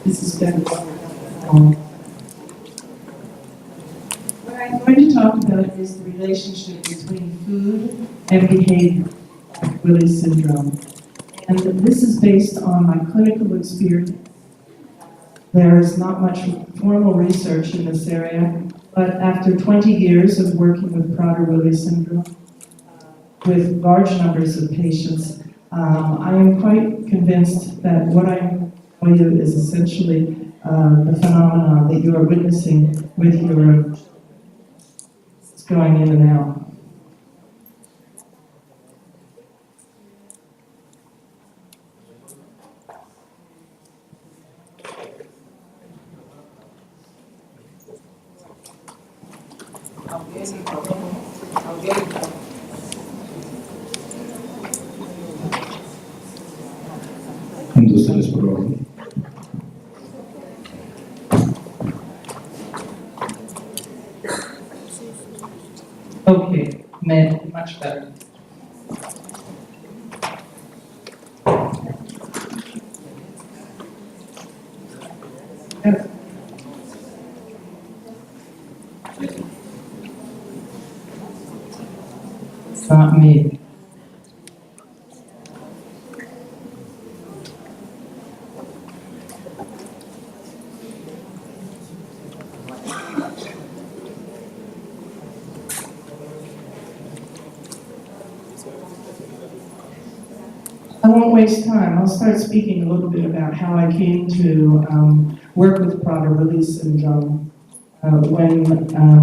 This is better. What I'm going to talk about is the relationship between food and behavior, Willie syndrome. And this is based on my clinical experience. There is not much formal research in this area, but after 20 years of working with Prader-Willi syndrome, with large numbers of patients, I am quite convinced that what I tell you is essentially the phenomenon that you are witnessing with your going in and out. Ustedes, por favor. Okay, much better. It's not me. I won't waste time. I'll start speaking a little bit about how I came to work with Prader-Willi syndrome. When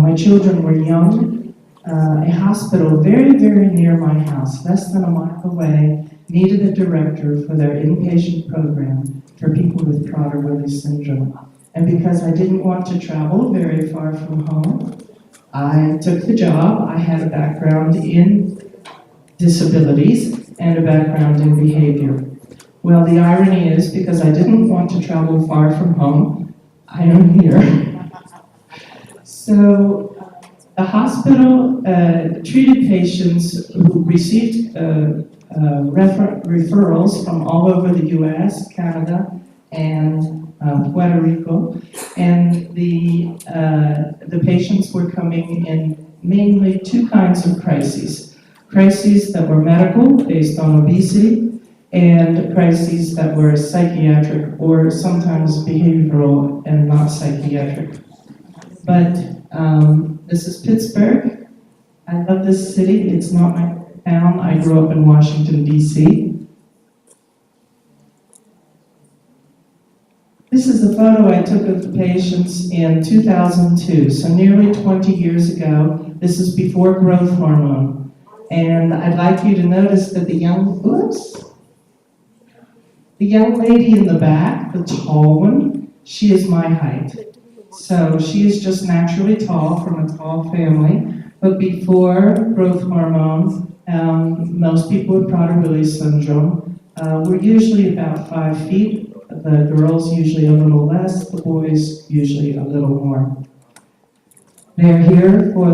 my children were young, a hospital very, very near my house, less than a mile away, needed a director for their inpatient program for people with Prader-Willi syndrome. And because I didn't want to travel very far from home, I took the job. I had a background in disabilities and a background in behavior. Well, the irony is, because I didn't want to travel far from home, I am here. So the hospital treated patients who received referrals from all over the US, Canada, and Puerto Rico, and the patients were coming in mainly two kinds of crises. Crises that were medical, based on obesity, and crises that were psychiatric or sometimes behavioral and not psychiatric. But this is Pittsburgh. I love this city. It's not my town. I grew up in Washington, D.C. This is a photo I took of the patients in 2002, so nearly 20 years ago. This is before growth hormone. And I'd like you to notice that the young lady in the back, the tall one, she is my height. So she is just naturally tall from a tall family. But before growth hormone, most people with Prader-Willi syndrome were usually about 5 feet. The girls usually a little less, the boys usually a little more. They're here for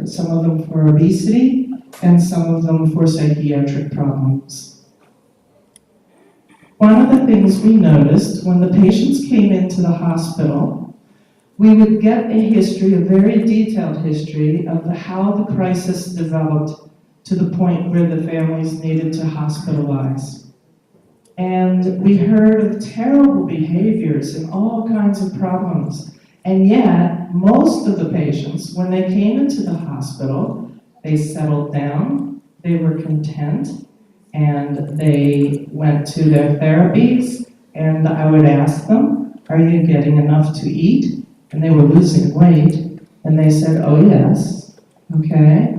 some of them for obesity, and some of them for psychiatric problems. One of the things we noticed when the patients came into the hospital, we would get a history, a very detailed history of how the crisis developed to the point where the families needed to hospitalize. And we heard of terrible behaviors and all kinds of problems. And yet, most of the patients, when they came into the hospital, they settled down, they were content, and they went to their therapies, and I would ask them, are you getting enough to eat? And they were losing weight, and they said, oh yes, okay.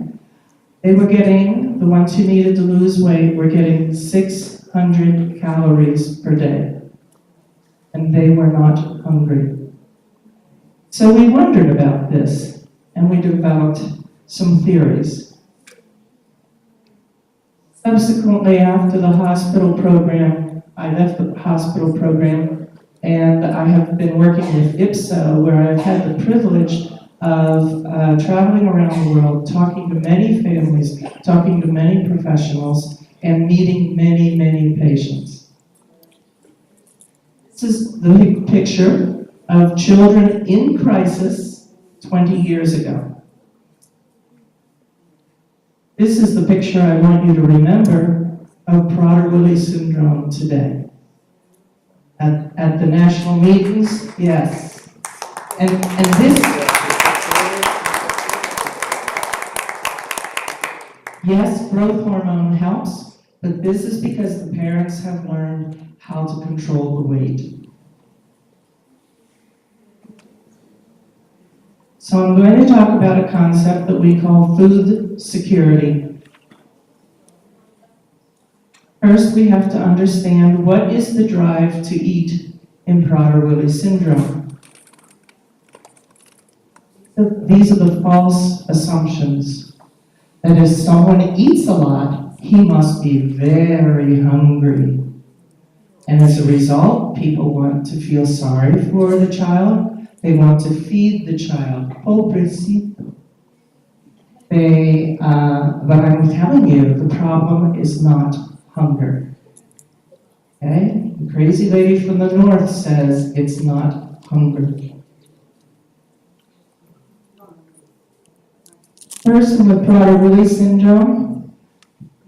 They were getting, the ones who needed to lose weight were getting 600 calories per day, and they were not hungry. So we wondered about this, and we developed some theories. Subsequently, after the hospital program, I left the hospital program, and I have been working with IPSO, where I've had the privilege of traveling around the world, talking to many families, talking to many professionals, and meeting many, many patients. This is the picture of children in crisis 20 years ago. This is the picture I want you to remember of Prader-Willi syndrome today. At the national meetings, yes. And this, yes, growth hormone helps, but this is because the parents have learned how to control the weight. So I'm going to talk about a concept that we call food security. First, we have to understand what is the drive to eat in Prader-Willi syndrome. These are the false assumptions. That if someone eats a lot, he must be very hungry. And as a result, people want to feel sorry for the child. They want to feed the child. Pobrecito. But I'm telling you, the problem is not hunger. Okay? The crazy lady from the north says it's not hunger. Person with Prader-Willi syndrome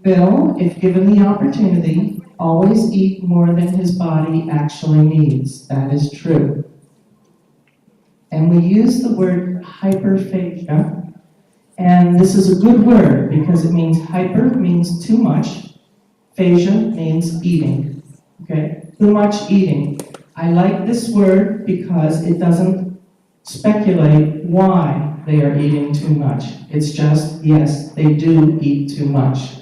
will, if given the opportunity, always eat more than his body actually needs. That is true. And we use the word hyperphagia, and this is a good word because it means hyper means too much, phagia means eating. Okay, too much eating. I like this word because it doesn't speculate why they are eating too much. It's just, yes, they do eat too much.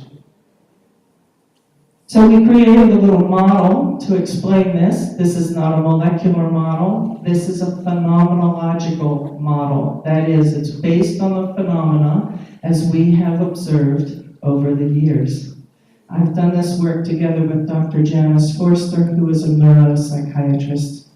So we created a little model to explain this. This is not a molecular model. This is a phenomenological model. That is, it's based on the phenomena as we have observed over the years. I've done this work together with Dr. Janice Forster, who is a neuropsychiatrist.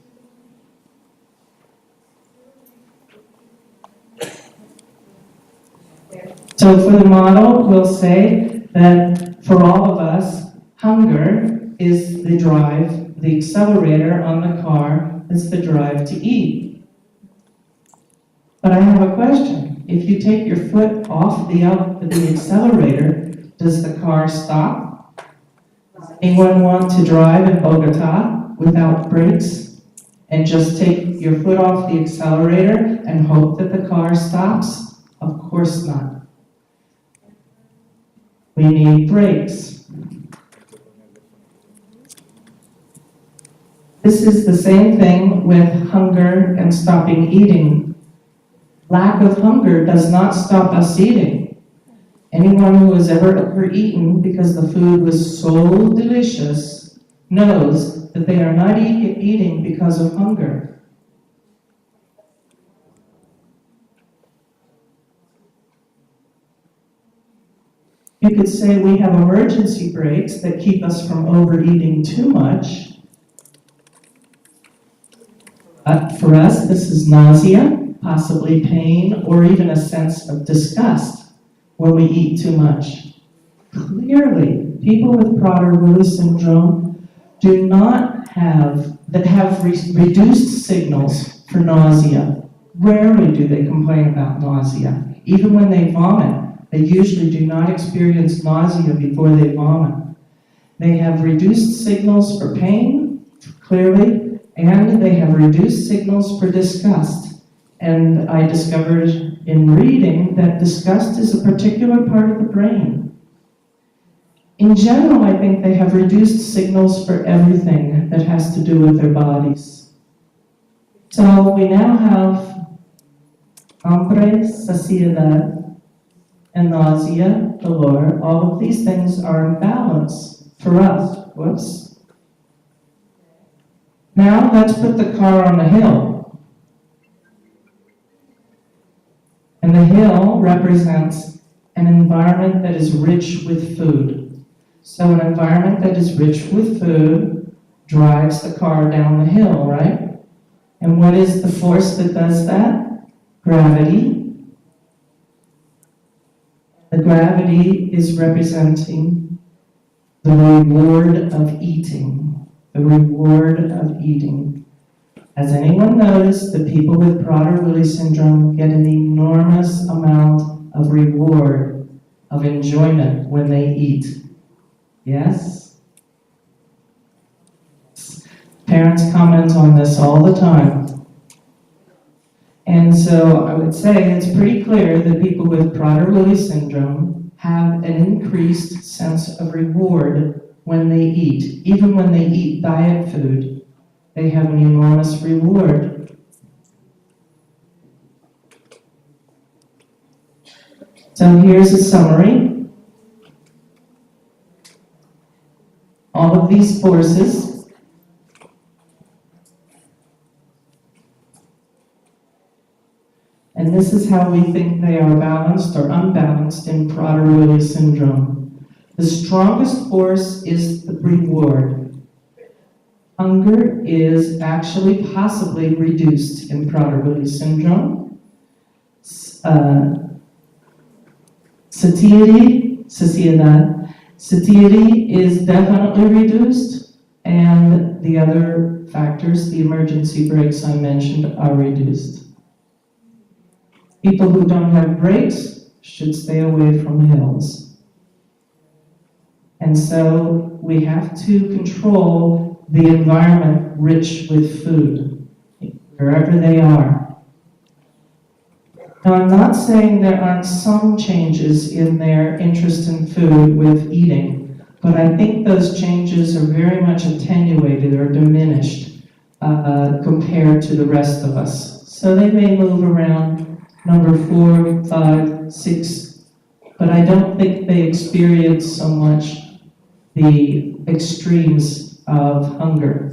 So for the model, we'll say that for all of us, hunger is the drive, the accelerator on the car is the drive to eat. But I have a question. If you take your foot off the accelerator, does the car stop? Does anyone want to drive in Bogota without brakes and just take your foot off the accelerator and hope that the car stops? Of course not. We need brakes. This is the same thing with hunger and stopping eating. Lack of hunger does not stop us eating. Anyone who has ever overeaten because the food was so delicious knows that they are not eating because of hunger. You could say we have emergency brakes that keep us from overeating too much. For us, this is nausea, possibly pain, or even a sense of disgust when we eat too much. Clearly, people with Prader-Willi syndrome do not have reduced signals for nausea. Rarely do they complain about nausea. Even when they vomit, they usually do not experience nausea before they vomit. They have reduced signals for pain, clearly, and they have reduced signals for disgust. And I discovered in reading that disgust is a particular part of the brain. In general, I think they have reduced signals for everything that has to do with their bodies. So we now have hambre, saciedad, and nausea, dolor. All of these things are in balance for us. Whoops. Now let's put the car on the hill. And the hill represents an environment that is rich with food. So an environment that is rich with food drives the car down the hill, right? And what is the force that does that? Gravity. The gravity is representing the reward of eating. the reward of eating. Has anyone noticed that people with Prader-Willi syndrome get an enormous amount of reward, of enjoyment when they eat? Yes? Parents comment on this all the time. And so I would say it's pretty clear that people with Prader-Willi syndrome have an increased sense of reward when they eat. Even when they eat diet food, they have an enormous reward. So here's a summary. All of these forces and this is how we think they are balanced or unbalanced in Prader-Willi syndrome. The strongest force is the reward. Hunger is actually possibly reduced in Prader-Willi syndrome. Satiety is definitely reduced, and the other factors, the emergency breaks I mentioned, are reduced. People who don't have breaks should stay away from hills. And so we have to control the environment rich with food, wherever they are. Now, I'm not saying there aren't some changes in their interest in food with eating, but I think those changes are very much attenuated or diminished compared to the rest of us. So they may move around number 4, 5, 6, but I don't think they experience so much the extremes of hunger.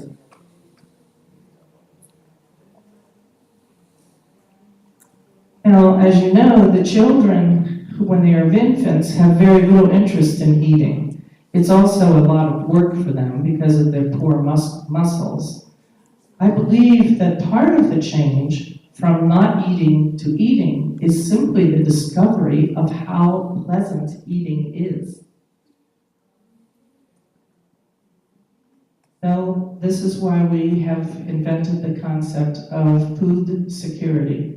Now, as you know, the children, when they are infants, have very little interest in eating. It's also a lot of work for them because of their poor muscles. I believe that part of the change from not eating to eating is simply the discovery of how pleasant eating is. So this is why we have invented the concept of food security.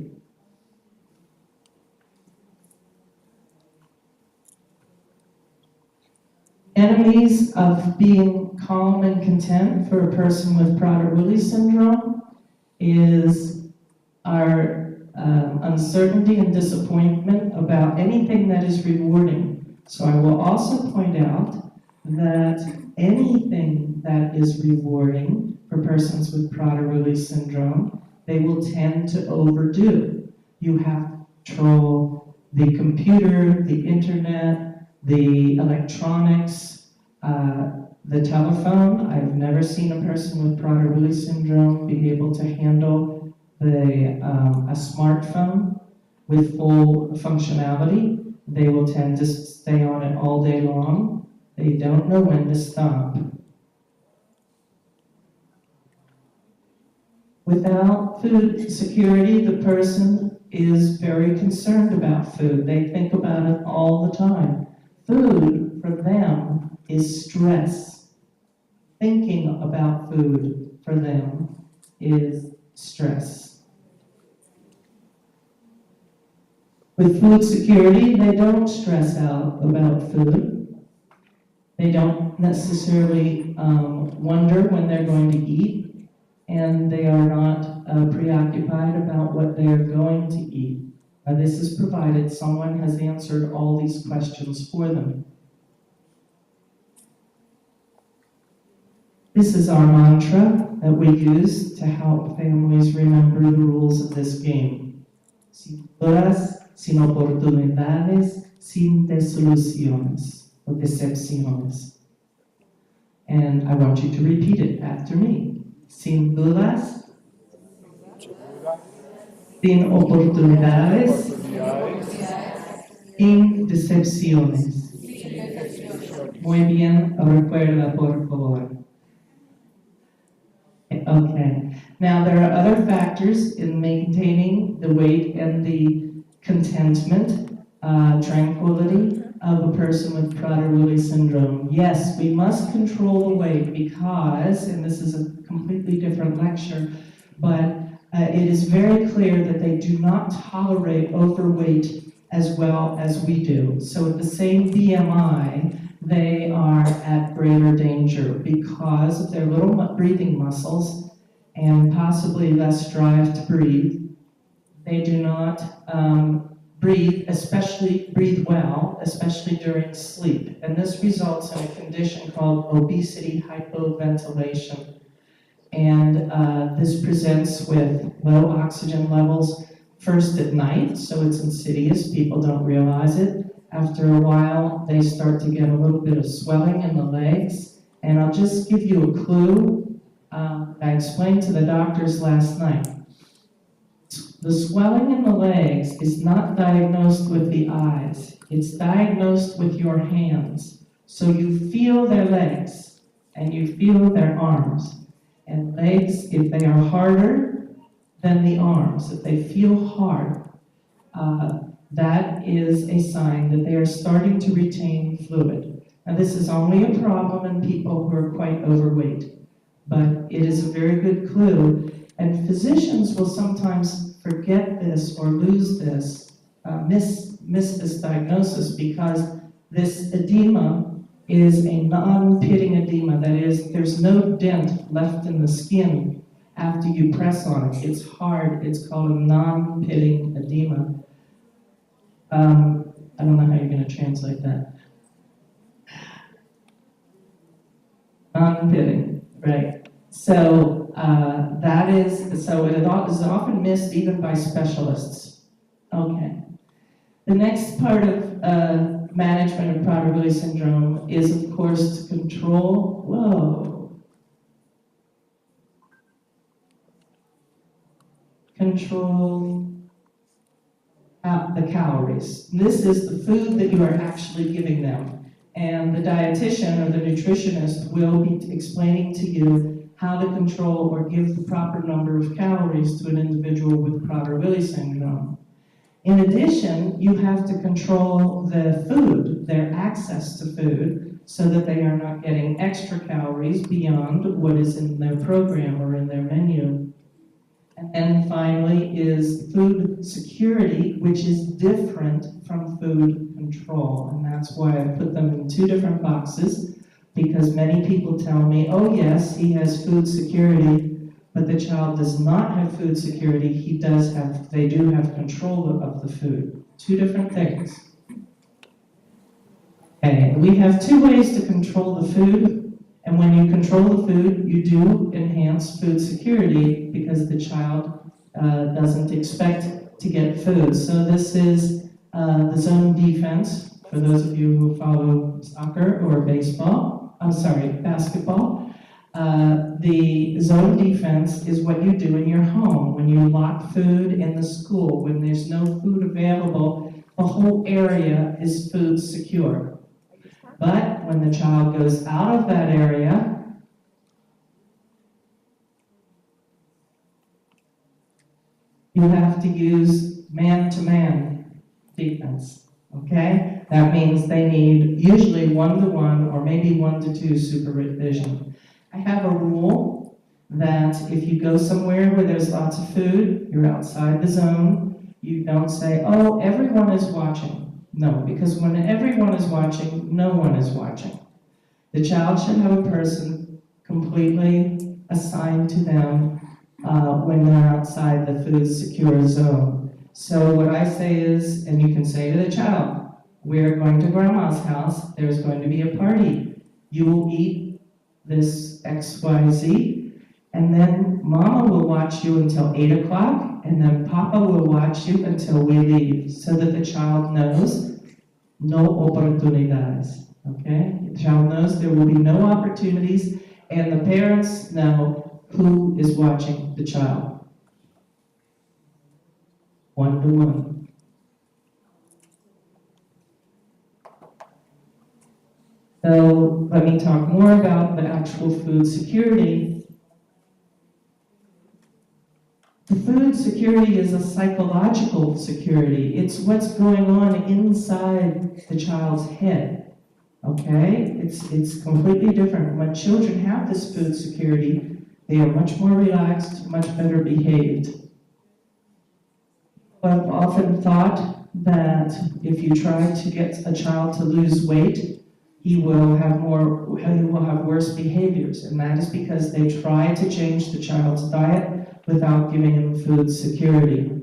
Enemies of being calm and content for a person with Prader-Willi syndrome is our uncertainty and disappointment about anything that is rewarding. So I will also point out that anything that is rewarding for persons with Prader-Willi syndrome, they will tend to overdo. You have to control the computer, the internet, the electronics, the telephone. I've never seen a person with Prader-Willi syndrome be able to handle a smartphone with full functionality. They will tend to stay on it all day long. They don't know when to stop. Without food security, the person is very concerned about food. They think about it all the time. Food, for them, is stress. Thinking about food, for them, is stress. With food security, they don't stress out about food. They don't necessarily wonder when they're going to eat, and they are not preoccupied about what they are going to eat. This is provided someone has answered all these questions for them. This is our mantra that we use to help families remember the rules of this game. Sin dudas, sin oportunidades, sin desilusiones or decepciones. And I want you to repeat it after me. Sin dudas, sin oportunidades, sin decepciones. Muy bien, recuerda por favor. Okay, now there are other factors in maintaining the weight and the contentment, tranquility. of a person with Prader-Willi syndrome. Yes, we must control the weight because, and this is a completely different lecture, but it is very clear that they do not tolerate overweight as well as we do. So at the same BMI, they are at greater danger because of their little breathing muscles and possibly less drive to breathe. They do not breathe well, especially during sleep. And this results in a condition called obesity hypoventilation. And this presents with low oxygen levels first at night, so it's insidious, people don't realize it. After a while, they start to get a little bit of swelling in the legs. And I'll just give you a clue. I explained to the doctors last night. The swelling in the legs is not diagnosed with the eyes. It's diagnosed with your hands. So you feel their legs and you feel their arms. And legs, if they are harder than the arms, if they feel hard, that is a sign that they are starting to retain fluid. Now this is only a problem in people who are quite overweight, but it is a very good clue. And physicians will sometimes forget this or lose this, miss this diagnosis because this edema is a non-pitting edema. That is, there's no dent left in the skin after you press on it. It's hard. It's called a non-pitting edema. I don't know how you're going to translate that. Non-pitting, right. So it is often missed even by specialists. Okay. The next part of management of Prader-Willi syndrome is, of course, to control the calories. This is the food that you are actually giving them. And the dietitian or the nutritionist will be explaining to you how to control or give the proper number of calories to an individual with Prader-Willi syndrome. In addition, you have to control the food, their access to food, so that they are not getting extra calories beyond what is in their program or in their menu. And then finally is food security, which is different from food control. And that's why I put them in two different boxes, because many people tell me, oh yes, he has food security, but the child does not have food security. They do have control of the food. Two different things. Okay, we have two ways to control the food. And when you control the food, you do enhance food security because the child doesn't expect to get food. So this is the zone defense, for those of you who follow soccer or basketball. The zone defense is what you do in your home. When you lock food in the school, when there's no food available, the whole area is food secure. But when the child goes out of that area, you have to use man-to-man defense, okay? That means they need usually 1-to-1 or maybe 1-to-2 supervision. I have a rule that if you go somewhere where there's lots of food, you're outside the zone, you don't say, oh, everyone is watching. No, because when everyone is watching, no one is watching. The child should have a person completely assigned to them when they're outside the food secure zone. So what I say is, and you can say to the child, we're going to grandma's house, there's going to be a party. You will eat this XYZ, and then mama will watch you until 8 o'clock, and then Papa will watch you until we leave, so that the child knows no oportunidades, okay? The child knows there will be no opportunities, and the parents know who is watching the child. 1-to-1. So let me talk more about the actual food security. The food security is a psychological security. It's what's going on inside the child's head, okay? It's completely different. When children have this food security, they are much more relaxed, much better behaved. I've often thought that if you try to get a child to lose weight, he will have worse behaviors, and that is because they try to change the child's diet without giving him food security.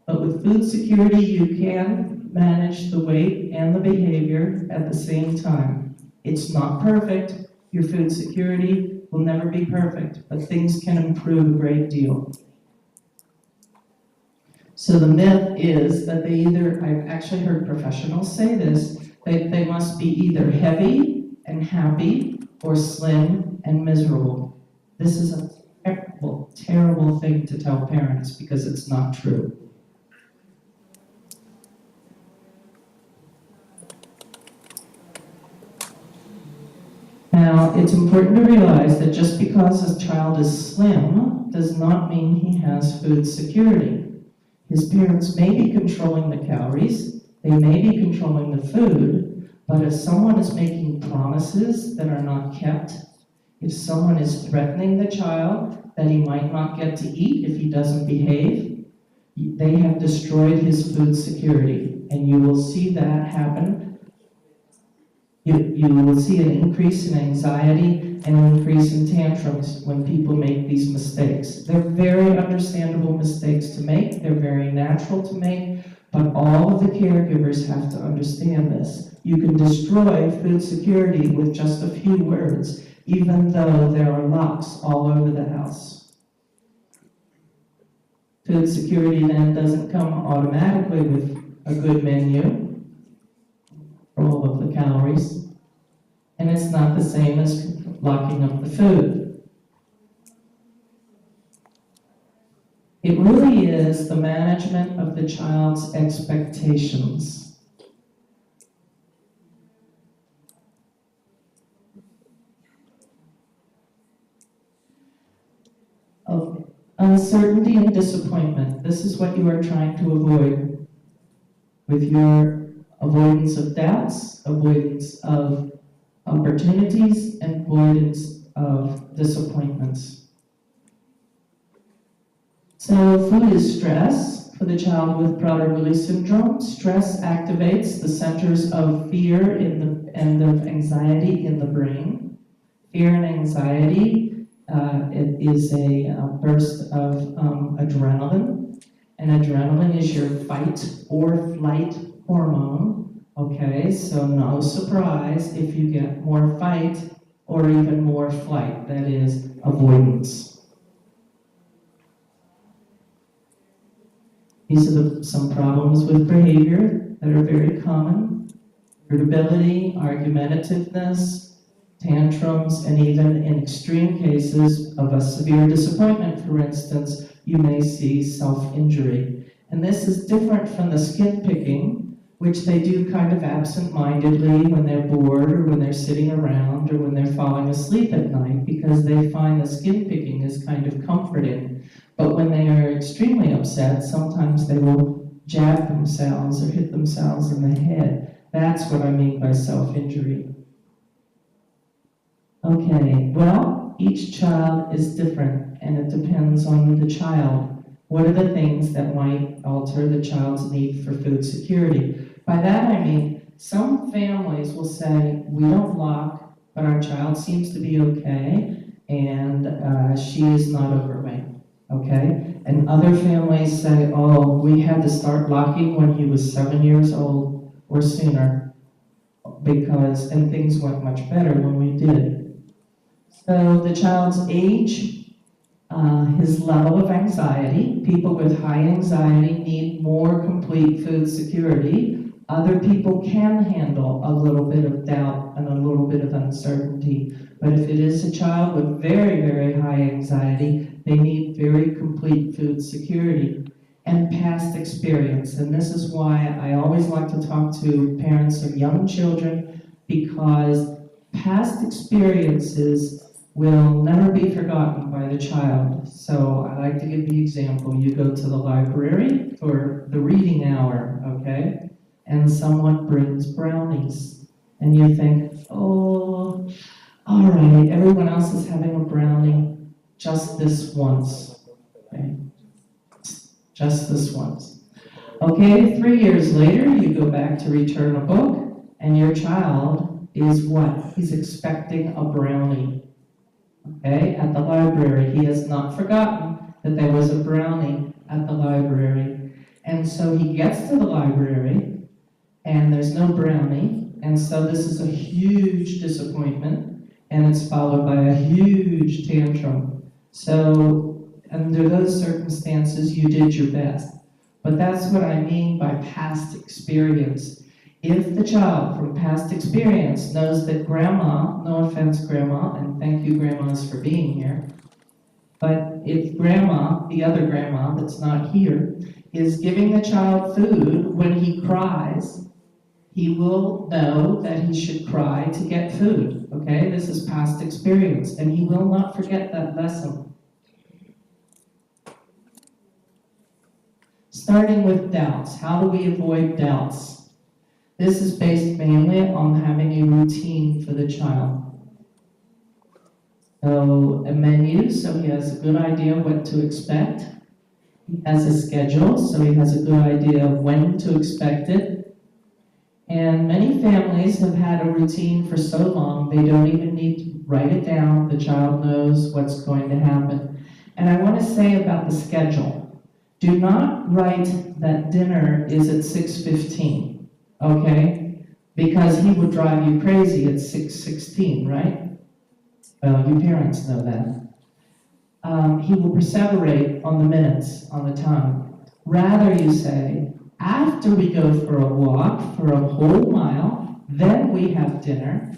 But with food security, you can manage the weight and the behavior at the same time. It's not perfect. Your food security will never be perfect, but things can improve a great deal. So the myth is that I've actually heard professionals say this, they must be either heavy and happy or slim and miserable. This is a terrible, terrible thing to tell parents because it's not true. Now, it's important to realize that just because a child is slim does not mean he has food security. His parents may be controlling the calories, they may be controlling the food, but if someone is making promises that are not kept, if someone is threatening the child that he might not get to eat if he doesn't behave, they have destroyed his food security, and you will see that happen. You will see an increase in anxiety and an increase in tantrums when people make these mistakes. They're very understandable mistakes to make, they're very natural to make, but all of the caregivers have to understand this. You can destroy food security with just a few words, even though there are locks all over the house. Food security then doesn't come automatically with a good menu, control of the calories, and it's not the same as locking up the food. It really is the management of the child's expectations. Of uncertainty and disappointment. This is what you are trying to avoid with your avoidance of doubts, avoidance of opportunities, and avoidance of disappointments. So food is stress. For the child with Prader-Willi syndrome, stress activates the centers of fear and of anxiety in the brain. Fear and anxiety, it is a burst of adrenaline, and adrenaline is your fight or flight hormone. Okay, so no surprise if you get more fight or even more flight, that is avoidance. These are some problems with behavior that are very common. Irritability, argumentativeness, tantrums, and even in extreme cases of a severe disappointment, for instance, you may see self-injury. And this is different from the skin picking, which they do kind of absent-mindedly when they're bored or when they're sitting around or when they're falling asleep at night, because they find the skin picking is kind of comforting. But when they are extremely upset, sometimes they will jab themselves or hit themselves in the head. That's what I mean by self-injury. Okay, well, each child is different, and it depends on the child. What are the things that might alter the child's need for food security? By that I mean, some families will say, we don't lock, but our child seems to be okay, and she is not overweight, okay? And other families say, oh, we had to start locking when he was 7 years old or sooner, and things went much better when we did. So the child's age, his level of anxiety. People with high anxiety need more complete food security. Other people can handle a little bit of doubt and a little bit of uncertainty. But if it is a child with very, very high anxiety, they need very complete food security and past experience. And this is why I always like to talk to parents of young children, because past experiences will never be forgotten by the child. So I like to give the example. You go to the library for the reading hour, okay? And someone brings brownies. And you think, oh, all right, everyone else is having a brownie just this once, okay? Just this once. Okay, 3 years later, you go back to return a book, and your child is what? He's expecting a brownie. Okay, at the library. He has not forgotten that there was a brownie at the library. And so he gets to the library, and there's no brownie, and so this is a huge disappointment, and it's followed by a huge tantrum. So under those circumstances, you did your best. But that's what I mean by past experience. If the child from past experience knows that grandma, no offense grandma, and thank you grandmas for being here, but if grandma, the other grandma that's not here, is giving the child food when he cries, he will know that he should cry to get food, okay? This is past experience, and he will not forget that lesson. Starting with doubts. How do we avoid doubts? This is based mainly on having a routine for the child. So a menu, so he has a good idea what to expect. He has a schedule, so he has a good idea of when to expect it. And many families have had a routine for so long, they don't even need to write it down. The child knows what's going to happen. And I want to say about the schedule. Do not write that dinner is at 6:15. Okay? Because he would drive you crazy at 6:16, right? Well, you parents know that. He will perseverate on the minutes, on the time. Rather, you say, after we go for a walk for a whole mile, then we have dinner,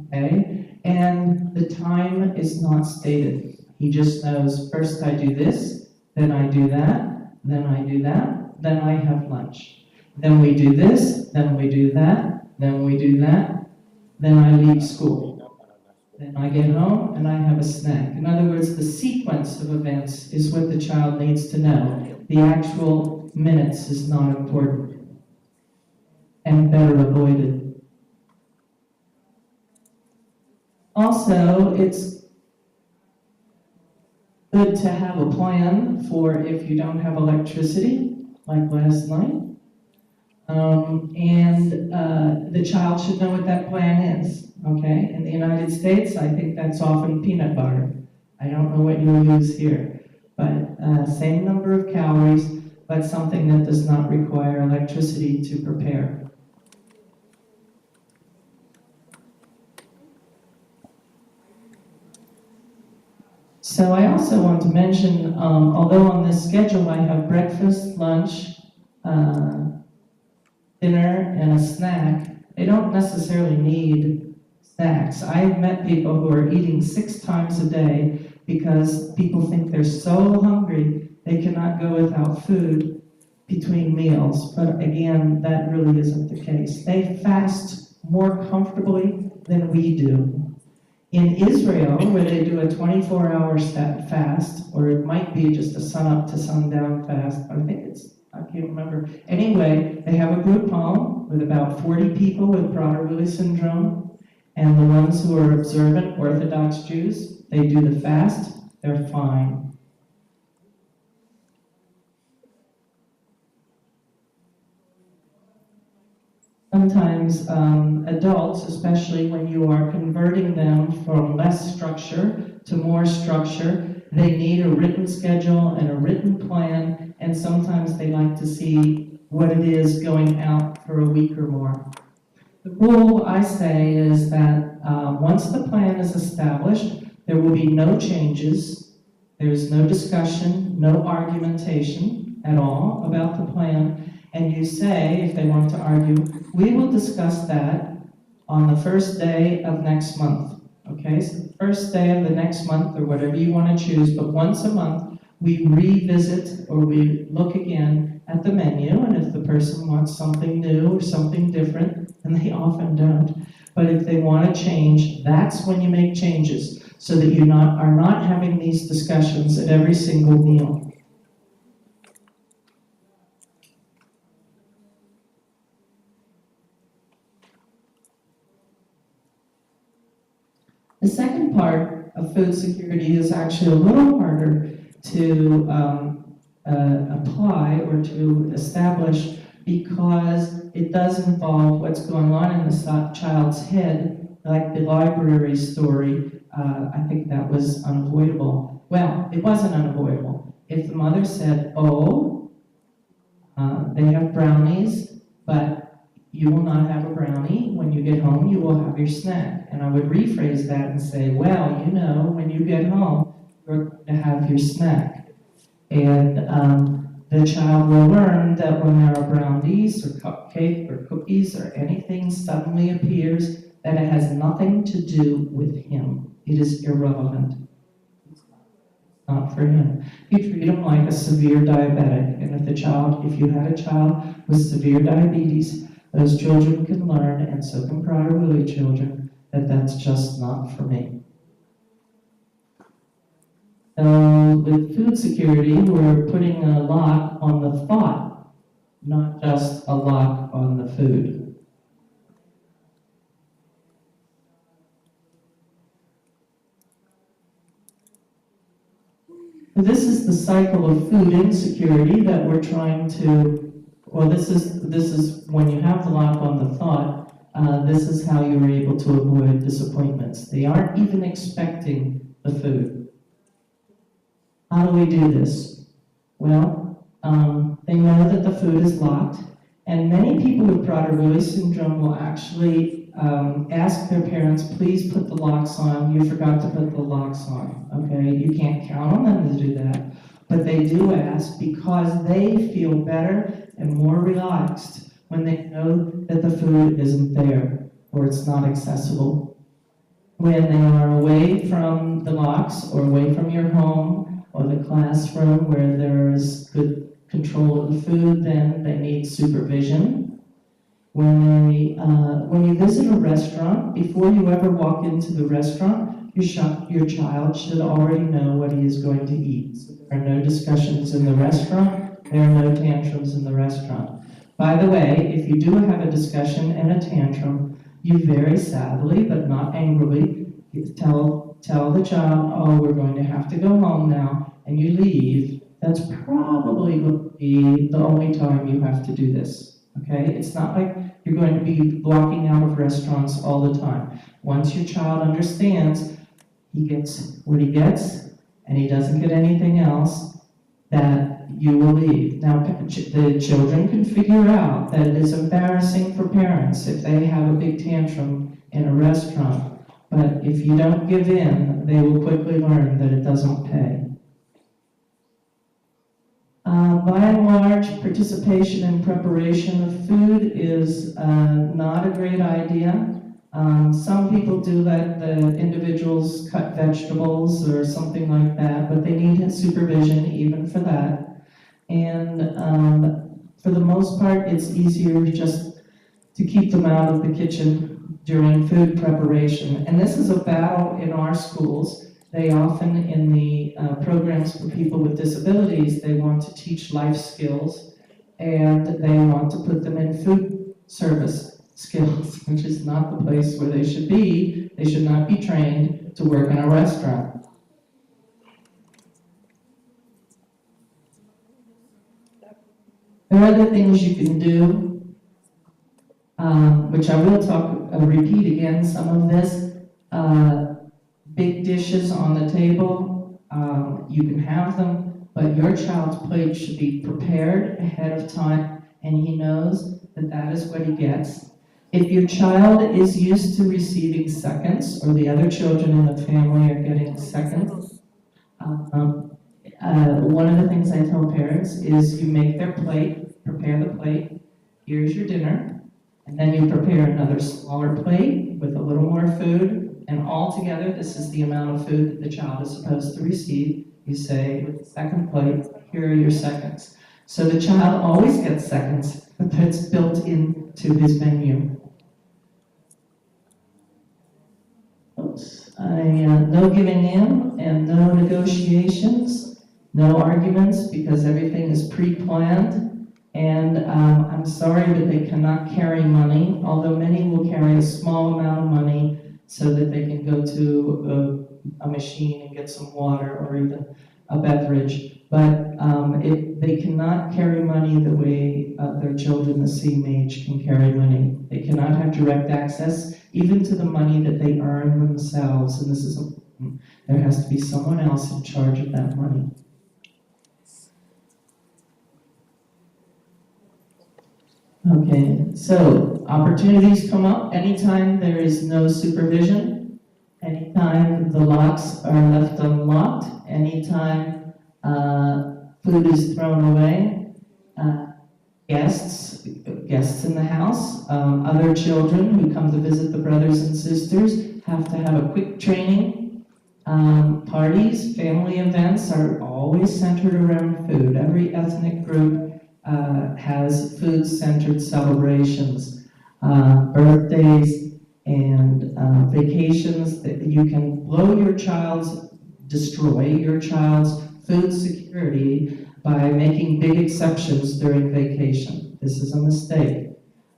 okay? And the time is not stated. He just knows, first I do this, then I do that, then I do that, then I have lunch. Then we do this, then we do that, then we do that, then I leave school. Then I get home and I have a snack. In other words, the sequence of events is what the child needs to know. The actual minutes is not important and better avoided. Also, it's good to have a plan for if you don't have electricity, like last night. The child should know what that plan is, okay? In the United States, I think that's often peanut butter. I don't know what you'll use here, but same number of calories, but something that does not require electricity to prepare. So I also want to mention, although on this schedule I have breakfast, lunch, dinner, and a snack, they don't necessarily need snacks. I've met people who are eating 6 times a day because people think they're so hungry they cannot go without food between meals. But again, that really isn't the case. They fast more comfortably than we do. In Israel, where they do a 24-hour fast, or it might be just a sun-up to sundown fast, I can't remember. Anyway, they have a group home with about 40 people with Prader-Willi syndrome, and the ones who are observant Orthodox Jews, they do the fast, they're fine. Sometimes adults, especially when you are converting them from less structure to more structure, they need a written schedule and a written plan, and sometimes they like to see what it is going out for a week or more. The rule, I say, is that once the plan is established, there will be no changes, there's no discussion, no argumentation at all about the plan, and you say, if they want to argue, we will discuss that on the first day of next month. Okay, so the first day of the next month, or whatever you want to choose, but once a month, we revisit or we look again at the menu, and if the person wants something new or something different, and they often don't, but if they want to change, that's when you make changes. so that you are not having these discussions at every single meal. The second part of food security is actually a little harder to apply or to establish, because it does involve what's going on in the child's head, like the library story. I think that was unavoidable. Well, it wasn't unavoidable. If the mother said, oh, they have brownies, but you will not have a brownie. When you get home, you will have your snack. And I would rephrase that and say, well, you know, when you get home, you're going to have your snack. And the child will learn that when there are brownies or cupcake or cookies or anything suddenly appears, that it has nothing to do with him. It is irrelevant. It's not for him. You treat him like a severe diabetic. And if you had a child with severe diabetes, those children can learn, and so can Prader-Willi children, that that's just not for me. With food security, we're putting a lock on the thought, not just a lock on the food. This is the cycle of food insecurity that we're trying to. Well, this is when you have the lock on the thought. This is how you're able to avoid disappointments. They aren't even expecting the food. How do we do this? Well, they know that the food is locked, and many people with Prader-Willi syndrome will actually ask their parents, please put the locks on. You forgot to put the locks on. Okay, you can't count on them to do that, but they do ask because they feel better and more relaxed when they know that the food isn't there or it's not accessible. When they are away from the locks or away from your home or the classroom where there is good control of the food, then they need supervision. When you visit a restaurant, before you ever walk into the restaurant, your child should already know what he is going to eat. So there are no discussions in the restaurant. There are no tantrums in the restaurant. By the way, if you do have a discussion and a tantrum, you very sadly, but not angrily, tell the child, oh, we're going to have to go home now, and you leave. That's probably going to be the only time you have to do this, okay? It's not like you're going to be blocking out of restaurants all the time. Once your child understands he gets what he gets, and he doesn't get anything else, that you will leave. Now, the children can figure out that it is embarrassing for parents if they have a big tantrum in a restaurant, but if you don't give in, they will quickly learn that it doesn't pay. By and large, participation in preparation of food is not a great idea. Some people do let the individuals cut vegetables or something like that, but they need supervision even for that. And for the most part, it's easier just to keep them out of the kitchen during food preparation. And this is a battle in our schools. They often, in the programs for people with disabilities, they want to teach life skills, and they want to put them in food service skills, which is not the place where they should be. They should not be trained to work in a restaurant. There are other things you can do, which I will repeat again some of this. Big dishes on the table, you can have them, but your child's plate should be prepared ahead of time, and he knows that that is what he gets. If your child is used to receiving seconds, or the other children in the family are getting seconds, one of the things I tell parents is you make their plate, prepare the plate, here's your dinner, and then you prepare another smaller plate with a little more food, and all together, this is the amount of food that the child is supposed to receive. You say, with the second plate, here are your seconds. So the child always gets seconds, but that's built into his menu. Oops. No giving in and no negotiations, no arguments because everything is pre-planned. And I'm sorry, but they cannot carry money, although many will carry a small amount of money so that they can go to a machine and get some water or even a beverage. But they cannot carry money the way their children the same age can carry money. They cannot have direct access even to the money that they earn themselves. And this is there has to be someone else in charge of that money. Okay, so opportunities come up anytime there is no supervision, anytime the locks are left unlocked, anytime food is thrown away, guests in the house, other children who come to visit the brothers and sisters have to have a quick training. Parties, family events are always centered around food. Every ethnic group has food-centered celebrations, birthdays, and vacations that you can destroy your child's food security by making big exceptions during vacation. This is a mistake.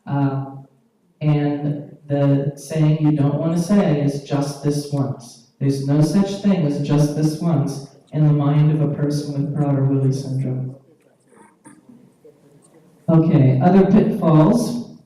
And the saying you don't want to say is just this once. There's no such thing as just this once in the mind of a person with Prader-Willi syndrome. Okay, other pitfalls,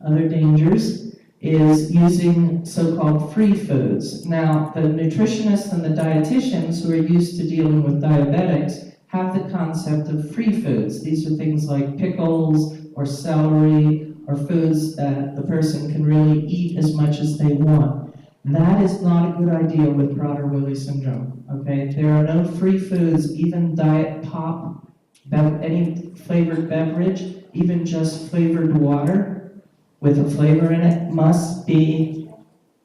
other dangers, is using so-called free foods. Now, the nutritionists and the dietitians who are used to dealing with diabetics have the concept of free foods. These are things like pickles or celery or foods that the person can really eat as much as they want. That is not a good idea with Prader-Willi syndrome, okay? There are no free foods, even diet pop, any flavored beverage, even just flavored water with a flavor in it must be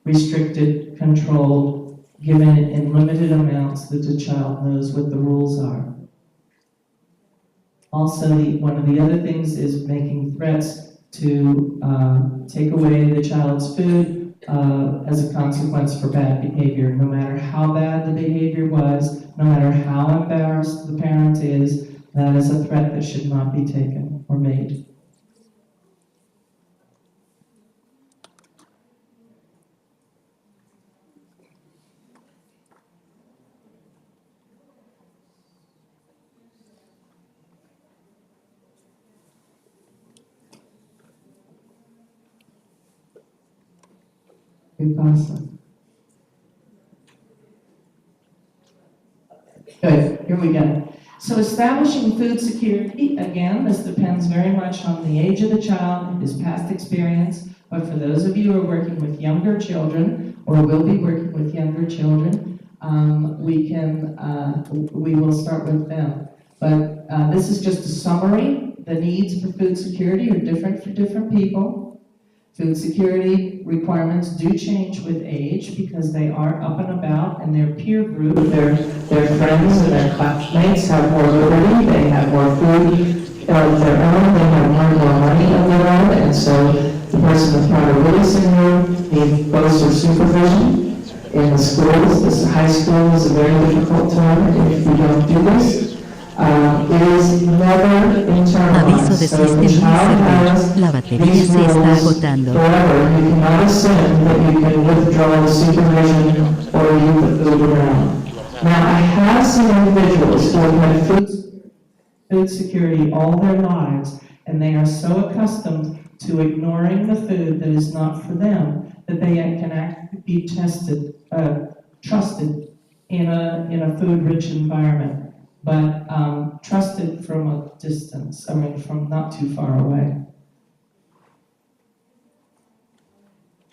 restricted, controlled, given in limited amounts that the child knows what the rules are. Also, one of the other things is making threats to take away the child's food as a consequence for bad behavior. No matter how bad the behavior was, no matter how embarrassed the parent is, that is a threat that should not be taken or made. ¿Qué pasa? Good, here we go. So establishing food security, again, this depends very much on the age of the child, his past experience, but for those of you who are working with younger children, or will be working with younger children, we will start with them. But this is just a summary. The needs for food security are different for different people. Food security requirements do change with age because they are up and about and their peer group, their friends and their classmates have more liberty, they have more food of their own, they have more money of their own, and so the person with Prader-Willi syndrome needs closer supervision in the schools. This high school is a very difficult time if we don't do this. It is never internalized. Aviso de So the System child has Reservoir. La batería these se está rules agotando. forever. You cannot assume that you can withdraw the supervision or leave the food around. Now, I have some individuals who have had food security all their lives, and they are so accustomed to ignoring the food that is not for them that they can actually be trusted in a food-rich environment. But trusted from a distance, from not too far away.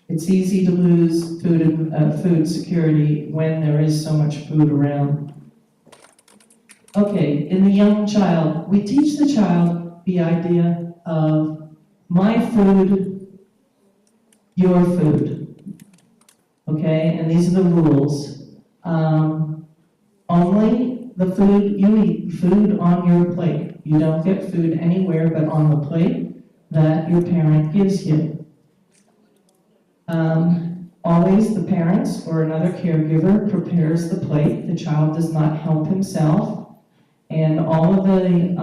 It's easy to lose food security when there is so much food around. Okay, in the young child, we teach the child the idea of my food, your food. Okay, and these are the rules. Only the food you eat, food on your plate. You don't get food anywhere but on the plate that your parent gives you. Always the parents or another caregiver prepares the plate. The child does not help himself. And all of the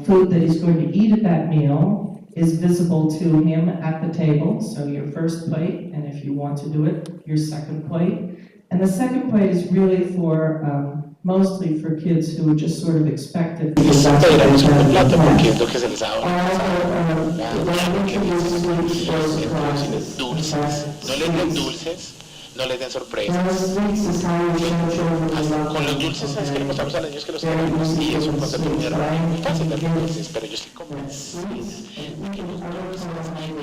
food that he's going to eat at that meal is visible to him at the table. So your first plate, and if you want to do it, your second plate. And the second plate is really for, mostly for kids who are just sort of expected. Esperamos un plato porque es lo que se les ha dado. Dulces, no les den dulces, no les den sorpresas. Con los dulces, ¿sabes qué le mostramos a los niños que los queremos? Y es un concepto muy fácil de dulces, pero yo estoy convencida que los dulces,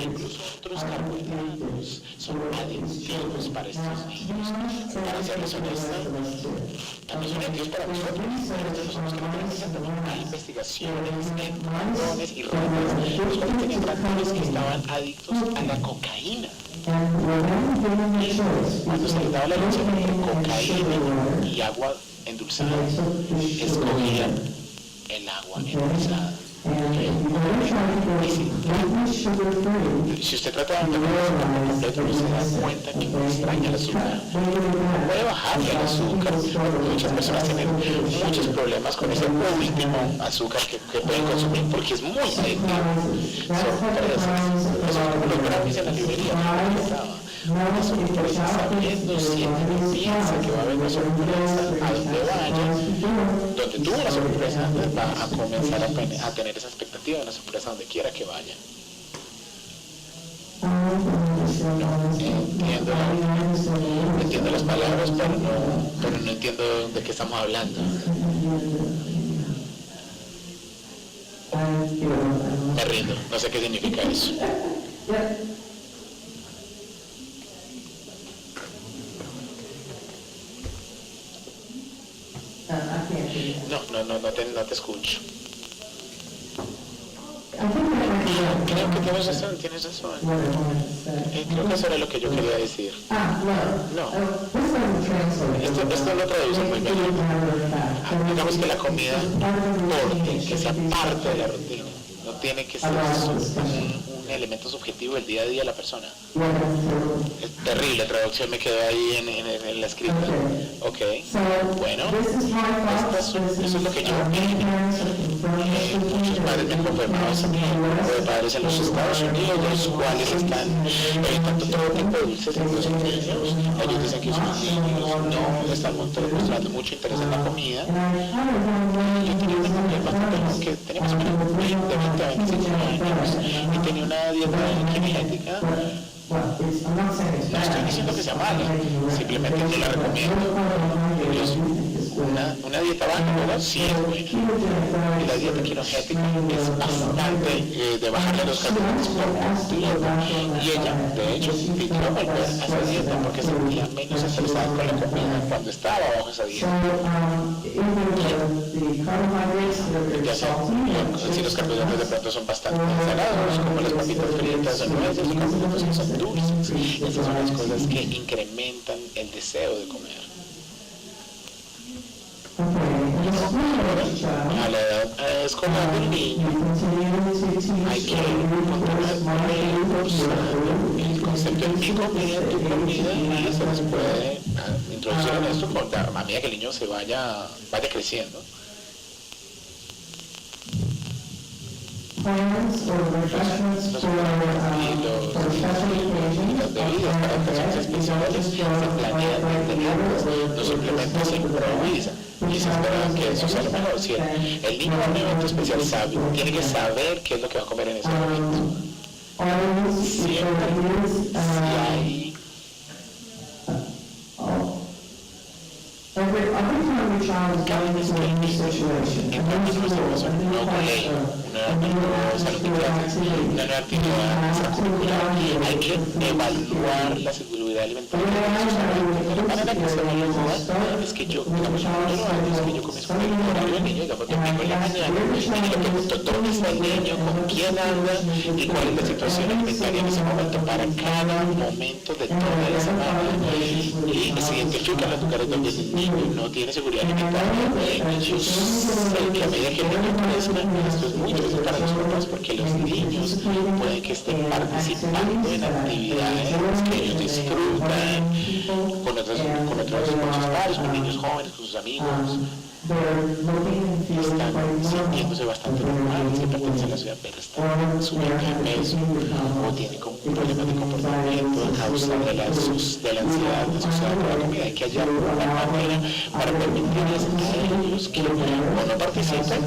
incluso otros carbohidratos, son adictivos para estos niños. Para serles honesta, también son adictivos para nosotros. Nosotros somos que no tenemos que hacer. Hay investigaciones en ratones y ratas. Los cuales tenían ratones que estaban adictos a la cocaína. Cuando se les daba la elección entre cocaína y agua endulzada, escogían el agua endulzada. Si usted trata de mantener el completo, no se da cuenta que extraña el azúcar. Puede bajarle el azúcar. Muchas personas tienen muchos problemas con ese último azúcar que pueden consumir porque es muy adictivo. Son sorpresas. Eso es como los brownies en la librería. Una sorpresa sabiendo, siempre piensa que va a haber una sorpresa a donde vaya, donde tuvo una sorpresa, va a comenzar a tener esa expectativa de una sorpresa donde quiera que vaya. Entiendo las palabras, pero no entiendo de qué estamos hablando. Me rindo, no sé qué significa eso. No te escucho. Creo que tienes razón. Creo que eso era lo que yo quería decir. No. Esto lo traduce muy bien. Digamos que la comida que sea parte de la rutina. No tiene que ser un elemento subjetivo del día a día de la persona. Es terrible, la traducción me quedó ahí en la escrita. Ok, bueno, eso es lo que yo muchos padres me han confirmado eso, de padres en los Estados Unidos, los cuales están evitando todo tipo de dulces en los niños. Ellos dicen que sus niños no están mostrando mucho interés en la comida. Yo tenía una familia que teníamos de 20 a 25 años y tenía una dieta energética. No estoy diciendo que sea mala, simplemente no la recomiendo. Una dieta baja, ¿verdad? Sí es buena. Y la dieta quinogética es bastante de bajarle los carbohidratos por completo. Y ella, de hecho, pidió volver a esa dieta porque se sentía menos estresada con la comida cuando estaba bajo esa dieta. Ya sé, si los carbohidratos de pronto son bastante salados, como las papitas fritas o nueces, los carbohidratos que son dulces. Estas son las cosas que incrementan el deseo de comer. A la edad escolar del niño hay que continuar reforzando el concepto de mi comida, tu comida, y se les puede introducir en esto a medida que el niño se vaya creciendo. Las bebidas para ocasiones especiales se planean desde antes, no simplemente se improvisan y se espera que eso sea lo mejor. Si el niño va a un evento especial tiene que saber qué es lo que va a comer en ese momento. Siempre, si hay cada vez que el niño entra en nuestra situación, un nuevo colegio, un nuevo salón de clases, una nueva actividad extracurricular, hay que evaluar la seguridad alimentaria de sus hábitos. La manera que se evalúa es que yo, digamos, uno lo hace, es que yo comienzo con el horario del niño, digamos, domingo en la mañana, y le pregunto dónde está el niño, con quién anda y cuál es la situación alimentaria en ese momento para cada momento de toda la semana. Y se identifican los lugares donde el niño no tiene seguridad alimentaria. Y yo sé que a medida que el niño crezca, esto es muy difícil para los papás porque los niños pueden que estén participando en actividades que ellos disfrutan con sus padres, con niños jóvenes, con sus amigos. Están sintiéndose bastante normales que pertenecen a la ciudad, pero están subiendo de peso o tienen problemas de comportamiento a causa de la ansiedad asociada con la comida. Hay que hallar una manera para permitirles a ellos que o no participen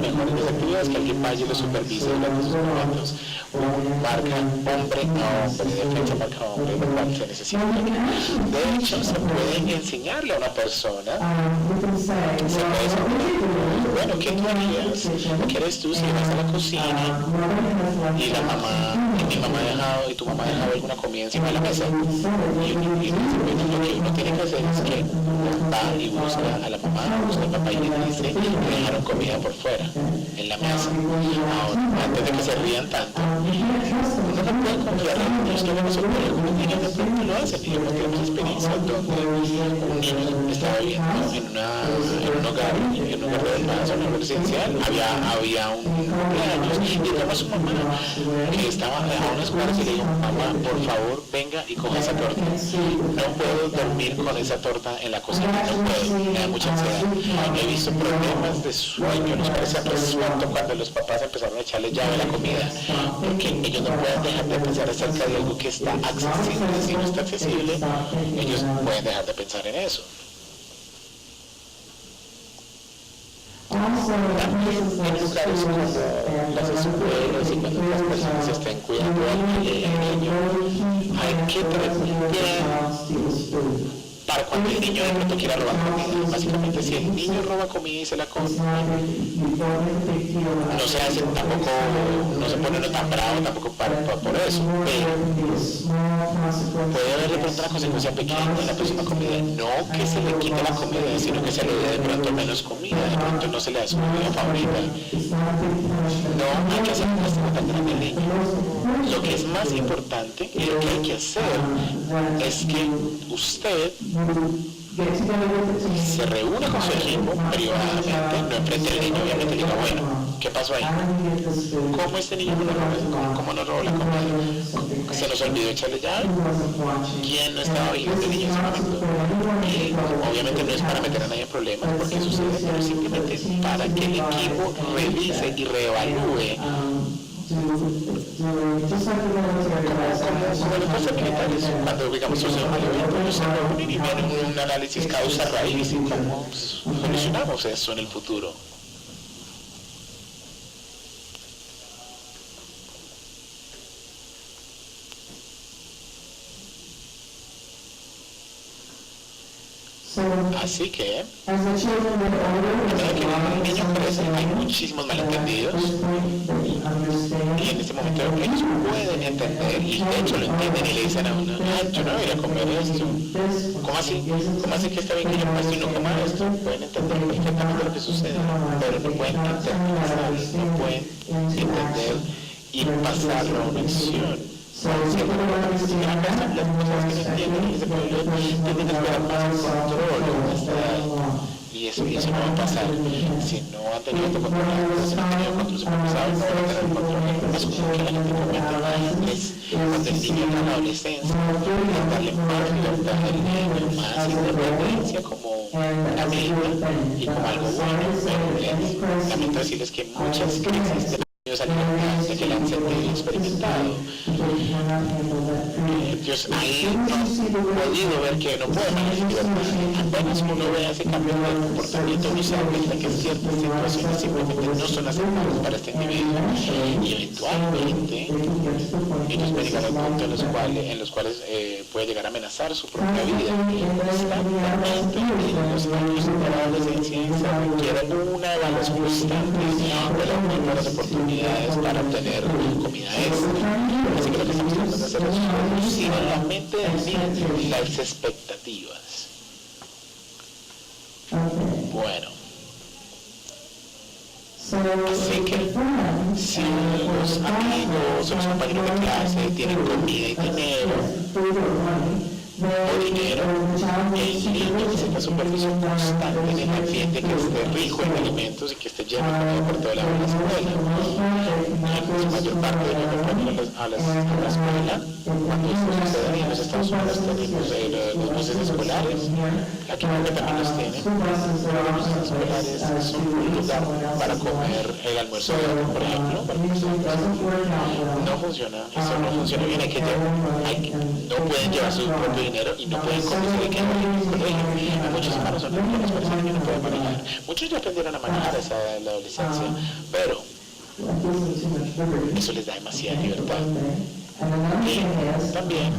mejor en las actividades, que alguien vaya y los supervise durante sus momentos. Marca hombre a hombre, defensa marca hombre, lo cual se necesita. De hecho, se puede enseñarle a una persona. Bueno, ¿qué tú harías? ¿Qué eres tú si vas a la cocina y mi mamá ha dejado y tu mamá ha dejado alguna comida encima de la mesa? Y lo que uno tiene que hacer es que va y busca a la mamá, busca al papá y le dice, me dejaron comida por fuera, en la mesa. Ahora, antes de que se rían tanto, uno no puede confiar en ellos, que no se puede, algunos niños de pronto lo hacen, y yo tenemos experiencias donde un niño estaba viviendo en un hogar de paz, en una residencial, había un cumpleaños y llamó a su mamá que estaba a unas cuadras y le dijo, mamá, por favor, venga y coja esa torta. No puedo dormir con esa torta en la cocina, no puedo, me da mucha ansiedad. He visto problemas de sueño, nos parece resuelto cuando los papás empezaron a echarle llave a la comida, porque ellos no pueden dejar de pensar acerca de algo que está accesible. Si no está accesible, ellos pueden dejar de pensar en eso. También en lugares como las escuelas y cuando las personas estén cuidando al niño, hay que tener cuidado para cuando el niño de pronto quiera robar comida. Básicamente, si el niño roba comida y se la come, no se hace tampoco, no se pone uno tan bravo tampoco por eso, pero puede haber de pronto una consecuencia pequeña en la próxima comida, no que se le quite la comida, sino que se le dé de pronto menos comida, de pronto no se le da su comida favorita. No hay que hacer un castigo tan grande al niño. Lo que es más importante y lo que hay que hacer es que usted se reúne con su equipo privadamente, no enfrente al niño, obviamente diga, bueno, ¿qué pasó ahí? ¿Cómo este niño cómo no robó la comida? ¿Se nos olvidó echarle llave? ¿Quién no estaba vigilando al niño en ese momento? Obviamente no es para meter a nadie en problemas porque sucede, pero simplemente para que el equipo revise y reevalúe como los fuerzas militares, cuando digamos sucede un mal evento, ellos se reúnen y vienen un análisis causa-raíz y cómo solucionamos eso en el futuro. Así que, a medida que el niño crece, hay muchísimos malentendidos y en este momento ellos pueden entender y de hecho lo entienden y le dicen a uno, yo no voy a comer esto. ¿Cómo así? ¿Cómo así que está bien que yo coma esto y no coma esto? Pueden entender perfectamente lo que sucede, pero no pueden internalizar, no pueden entender y pasarlo a una acción. Siempre las cosas que no entienden y se tienen que esperar más control y eso no va a pasar. Si no han tenido este control, si no han tenido control supervisado, no van a tener control. Es como que la gente comenta, es cuando el niño entra en la adolescencia, es darle más libertad al niño, más independencia como una medida y como algo bueno, pero lamento decirles que muchas crisis de alimentarios que la han sentido y experimentado. Ellos han podido ver que no pueden manejar libertad. Apenas uno ve ese cambio de comportamiento, uno se da cuenta que ciertas situaciones simplemente no son aceptables para este individuo y eventualmente ellos pueden llegar al punto en los cuales puede llegar a amenazar su propia vida. Constantemente en los años de la adolescencia se requiere una evaluación constante escuela aumenta las oportunidades para obtener comida extra. Así que lo que estamos tratando de hacer es reducir en la mente del niño las expectativas. Bueno, así que si los amigos o los compañeros de clase tienen comida y dinero, el niño necesita supervisión constante en el ambiente que esté rico en alimentos y que esté lleno de comida por toda la escuela. La mayor parte de los compañeros a la escuela, cuando esto sucede en los Estados Unidos, tenemos los buses escolares, aquí creo que también los tienen. Los buses escolares son un lugar para comer el almuerzo de otro, por ejemplo, no funciona, eso no funciona bien, no pueden llevar su propio dinero y no pueden comer que en el colegio. Hay muchos hermanos son niños, por eso el niño no puede manejar. Muchos ya aprendieron a manejar a la adolescencia, pero eso les da demasiada libertad. Y también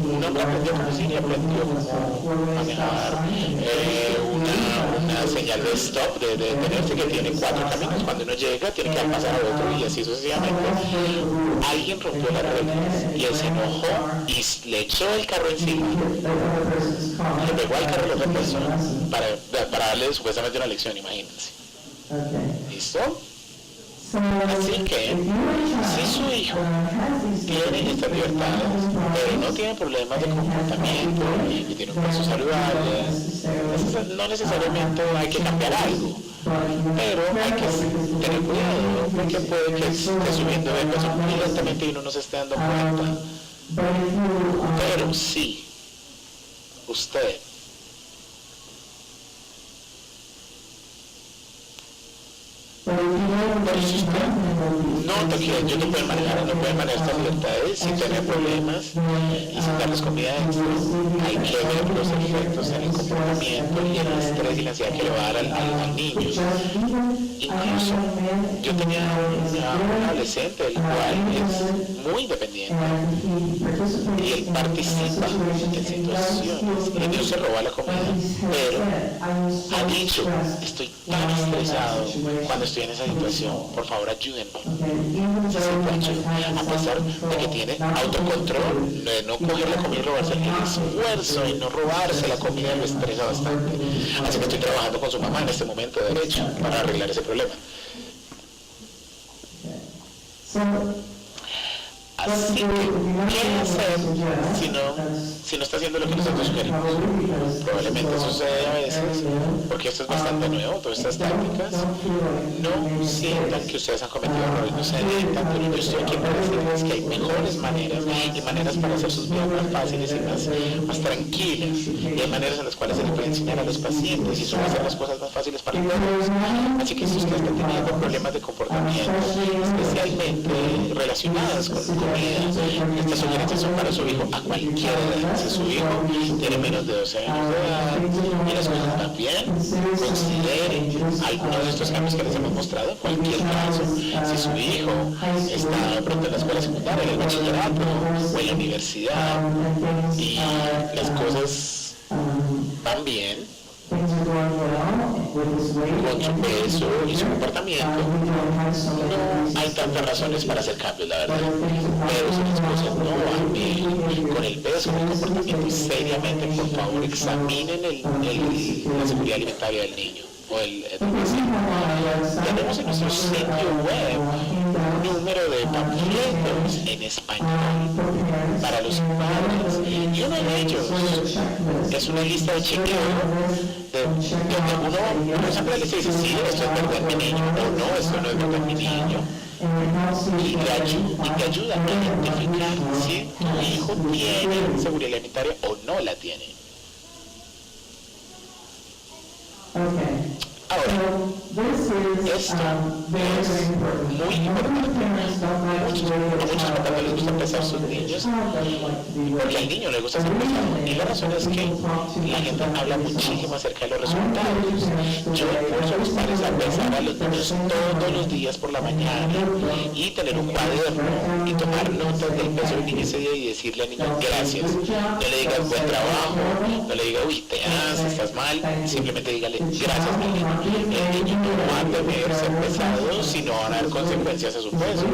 un hombre aprendió a conducir y aprendió cómo manejar una señal de stop, de detenerse, que tiene 4 caminos. Cuando uno llega tiene que pasar a otro y así sucesivamente. Alguien rompió las reglas y él se enojó y le echó el carro encima, le pegó al carro de la otra persona para darle supuestamente una lección, imagínense. ¿Listo? Así que, si su hijo tiene estas libertades, pero no tiene problemas de comportamiento y tiene un peso saludable, no necesariamente hay que cambiar algo, pero hay que tener cuidado, porque puede que esté subiendo de peso muy lentamente y uno no se esté dando cuenta. Pero si usted pero si usted nota que ellos no pueden manejar estas libertades sin tener problemas y sin darles comida extra, hay que ver los efectos en el comportamiento y en el estrés y la ansiedad que le va a dar al niño. Incluso yo tenía un adolescente el cual es muy independiente y él participa en situaciones, el niño se roba la comida, pero ha dicho: estoy tan estresado cuando estoy en esa situación, por favor ayúdenme. A pesar de que tiene autocontrol, de no coger la comida y robarse, el esfuerzo en no robarse la comida lo estresa bastante. Así que estoy trabajando con su mamá en este momento, de hecho, para arreglar ese problema. Así que, ¿qué hacer si no está haciendo lo que nosotros queremos? Probablemente sucede a veces, porque esto es bastante nuevo, todas estas tácticas. No sientan que ustedes han cometido errores, no se sientan, pero yo estoy aquí para decirles que hay mejores maneras, y maneras para hacer sus vidas más fáciles y más tranquilas, y hay maneras en las cuales se le puede enseñar a los pacientes y eso va a hacer las cosas más fáciles para todos. Así que si usted está teniendo problemas de comportamiento, especialmente relacionadas con comida, estas sugerencias son para su hijo a cualquier edad. Si su hijo tiene menos de 12 años de edad y las cosas van bien, considere algunos de estos cambios que les hemos mostrado. En cualquier caso, si su hijo está pronto en la escuela secundaria, en el bachillerato o en la universidad y las cosas van bien con su peso y su comportamiento, no hay tantas razones para hacer cambios, la verdad. Pero si las cosas no van bien con el peso, con el comportamiento, seriamente, por favor, examinen la seguridad alimentaria del niño o el adolescente. Tenemos en nuestro sitio web un número de panfletos en español para los padres, y uno de ellos es una lista de chequeo donde uno siempre les dice: sí, esto es verdad en mi niño, o no, esto no es verdad en mi niño, y te ayuda a identificar si tu hijo tiene seguridad alimentaria o no la tiene. Ahora, esto es muy importante. A muchos papás les gusta pesar a sus niños porque al niño le gusta ser pesado, y la razón es que la gente habla muchísimo acerca de los resultados. Yo impulso a los padres a pesar a los niños todos los días por la mañana y tener un cuaderno y tomar notas del peso del niño ese día y decirle al niño: gracias. No le digas buen trabajo, no le digas uy, te haces, estás mal, simplemente dígale: gracias, mi niño. El niño no va a temer ser pesado, sino van a haber consecuencias a su peso.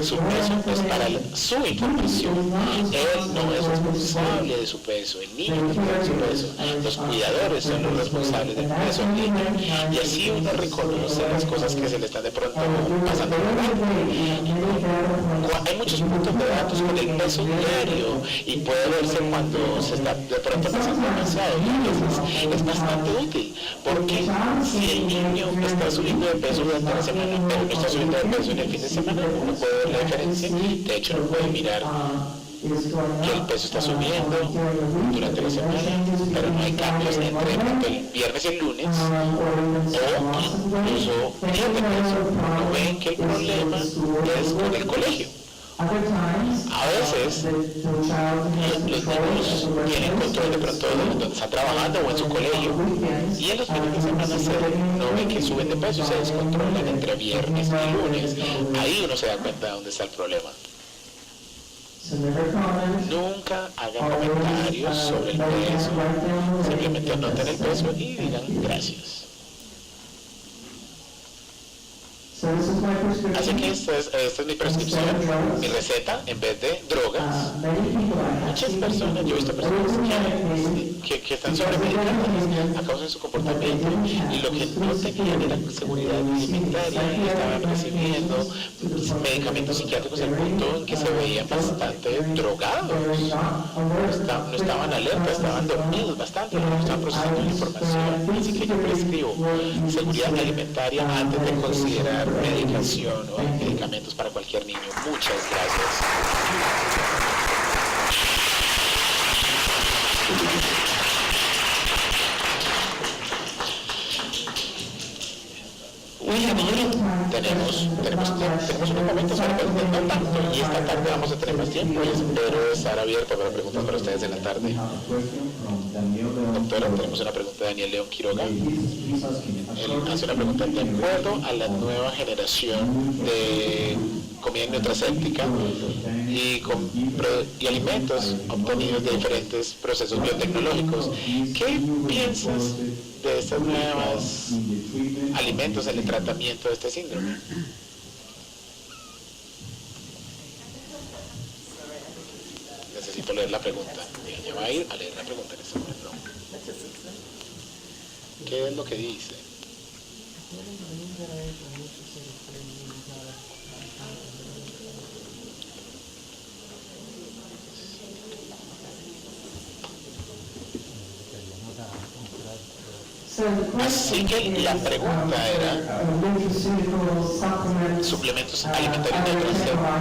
Su peso es para su información. Él no es responsable de su peso, el niño no tiene su peso. Los cuidadores son los responsables del peso del niño. Y así uno reconoce las cosas que se le están de pronto pasando por alto. Hay muchos puntos de datos con el peso diario y puede verse cuando se está de pronto pasando demasiado. Entonces es bastante útil, porque si el niño está subiendo de peso durante la semana, pero no está subiendo de peso en el fin de semana, uno puede ver la diferencia. De hecho, uno puede mirar que el peso está subiendo durante la semana, pero no hay cambios entre el viernes y el lunes, o incluso bajan de peso. No ven que el problema es con el colegio. A veces los niños tienen control de pronto de donde están trabajando o en su colegio, y en los fines de semana no ven que suben de peso y se descontrolan entre viernes y lunes. Ahí uno se da cuenta de dónde está el problema. Nunca hagan comentarios sobre el peso, simplemente anoten el peso y digan gracias. Así que esta es mi prescripción, mi receta en vez de drogas. Muchas personas, yo he visto personas que están sobremedicadas a causa de su comportamiento, y lo que no tenían era seguridad alimentaria y estaban recibiendo medicamentos psiquiátricos al punto en que se veían bastante drogados. No estaban alerta, estaban dormidos bastante, no estaban procesando la información. Así que yo prescribo seguridad alimentaria antes de considerar medicación o medicamentos para cualquier niño. Muchas gracias. Tenemos unos momentos para preguntar, no tanto, y esta tarde vamos a tener más tiempo y espero estar abierto para preguntas para ustedes en la tarde. Doctora, tenemos una pregunta de Daniel León Quiroga. Él hace una pregunta: de acuerdo a la nueva generación de comida nutracéptica y alimentos obtenidos de diferentes procesos biotecnológicos, ¿qué piensas de estos nuevos alimentos en el tratamiento de este síndrome? Necesito leer la pregunta. Ya va a ir a leer la pregunta en este momento. ¿Qué es lo que dice? Así que la pregunta era suplementos alimentarios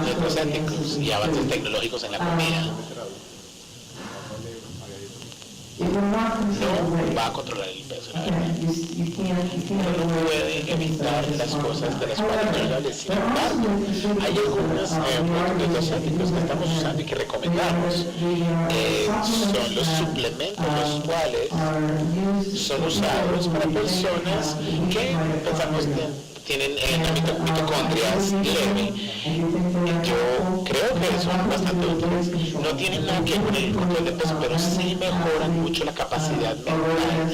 nutracéuticos y avances tecnológicos en la comida. No va a controlar el peso, la verdad. Uno no puede evitar las cosas de las cuales no hables. Sin embargo, hay algunos nutracéuticos que estamos usando y que recomendamos. Son los suplementos, los cuales son usados para personas que pensamos tienen mitocondrias leve. Yo creo que son bastante útiles. No tienen nada que ver con el control de peso, pero sí mejoran mucho la capacidad mental,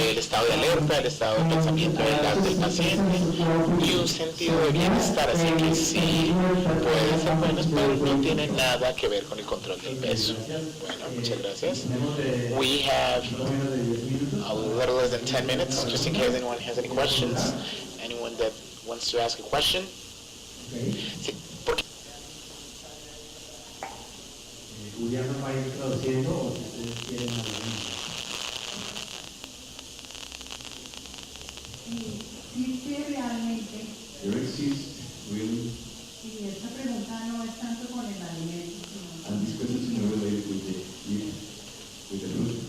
el estado de alerta, el estado de pensamiento del paciente y un sentido de bienestar. Así que sí pueden ser buenos, pero no tienen nada que ver con el control del peso. Bueno, muchas gracias. We have a little less than 10 minutes, just in case anyone has any questions. Anyone that wants to ask a question? Sí, porque Julián nos va a ir traduciendo o si ustedes quieren hablar. Existe realmente. There exists really. Y esta pregunta no es tanto con el alimento, sino. And this question is not related with the food.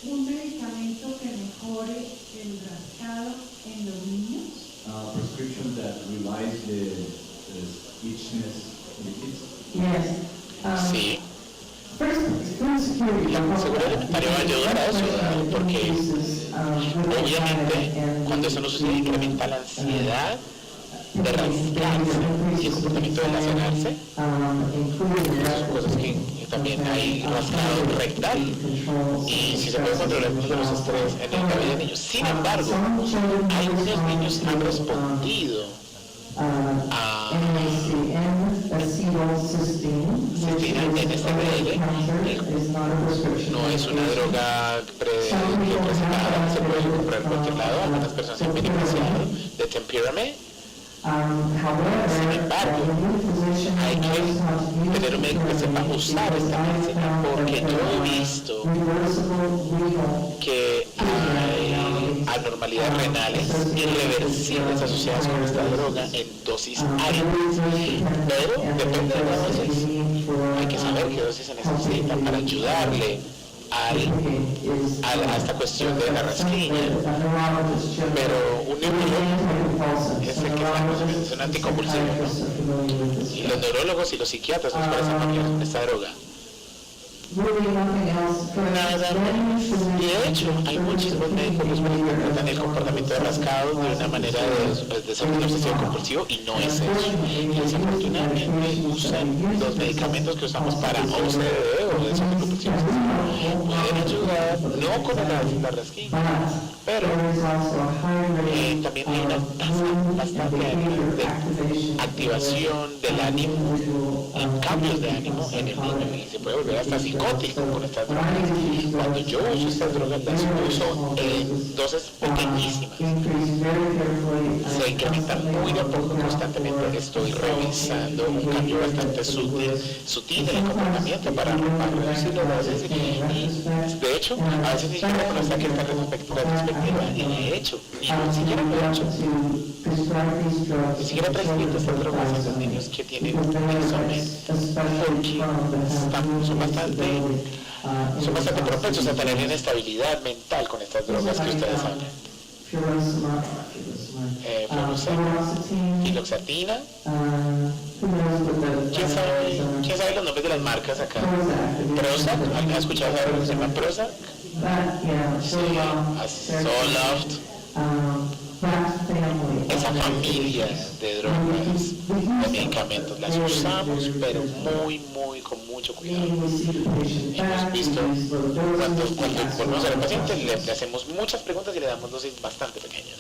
Un medicamento que mejore el rascado en los niños. Prescription that relies the itchiness in the kids. Yes. sí. La seguridad alimentaria va a ayudar a eso, porque obviamente cuando eso no sucede incrementa la ansiedad de rascarse y el comportamiento de lacerarse. Son cosas que también hay rascado rectal. Y si se puede controlar algunos de los estrés en el cabello de niños. Sin embargo, algunos niños han respondido a NSDL. No es una droga presentada, se puede comprar en cualquier lado. Algunas personas se han beneficiado de Tempiramate. Sin embargo, hay que tener un médico que sepa usar esta medicina, porque yo he visto que hay anormalidades renales irreversibles asociadas con esta droga en dosis altas, pero depende de la dosis. Hay que saber qué dosis se necesita para ayudarle a esta cuestión de la rasquiña. Pero un neurólogo es el que es un anticonvulsivo, ¿no? Y los neurólogos y los psiquiatras nos parecen familiares con esta droga. Nada más. Y de hecho, hay muchísimos médicos que tratan el comportamiento de rascado de una manera de desorden obsesivo compulsivo y no es eso. Y desafortunadamente usan los medicamentos que usamos para OCD o desorden compulsivo. Pueden ayudar, no con la rasquiña, pero también hay una tasa bastante alta de activación del ánimo, cambios de ánimo en el niño y se puede volver hasta psicótico con estas drogas. Cuando yo uso estas drogas las uso en dosis pequeñísimas, se incrementan muy de a poco constantemente. Estoy revisando un cambio bastante sutil en el comportamiento para reducir las dosis y de hecho a veces ni siquiera conozco que esta retrospectiva y de hecho ni siquiera lo he hecho. Ni siquiera prescribo estas drogas a los niños que tienen insomnio porque son bastante propensos a tener inestabilidad mental con estas drogas que ustedes hablan. Filoxatina. ¿Quién sabe los nombres de las marcas acá? Prozac, ¿alguien ha escuchado algo que se llama Prozac? Sí, Zoloft. Esa familia de drogas, de medicamentos, las usamos, pero con mucho cuidado. Hemos visto, cuando volvemos al paciente, le hacemos muchas preguntas y le damos dosis bastante pequeñas.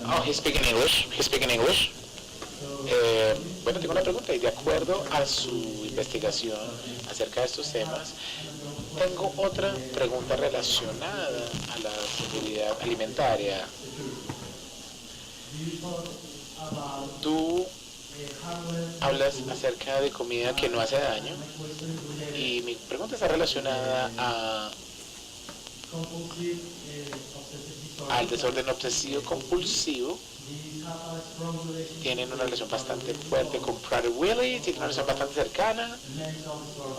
Oh, he's speaking English. Bueno, tengo una pregunta y de acuerdo a su investigación acerca de estos temas, tengo otra pregunta relacionada a la seguridad alimentaria. Tú hablas acerca de comida que no hace daño y mi pregunta está relacionada al desorden obsesivo compulsivo. Tienen una relación bastante fuerte con Prader-Willi, tienen una relación bastante cercana,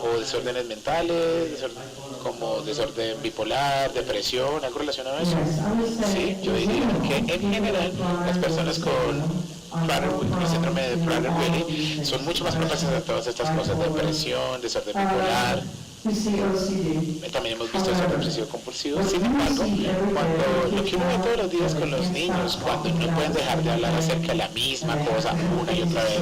o desórdenes mentales, como desorden bipolar, depresión, algo relacionado a eso. Sí, yo diría que en general las personas con Prader-Willi, el síndrome de Prader-Willi, son mucho más propensas a todas estas cosas, depresión, desorden bipolar. También hemos visto el obsesivo compulsivo. Sin embargo, cuando lo que uno ve todos los días con los niños, cuando no pueden dejar de hablar acerca de la misma cosa una y otra vez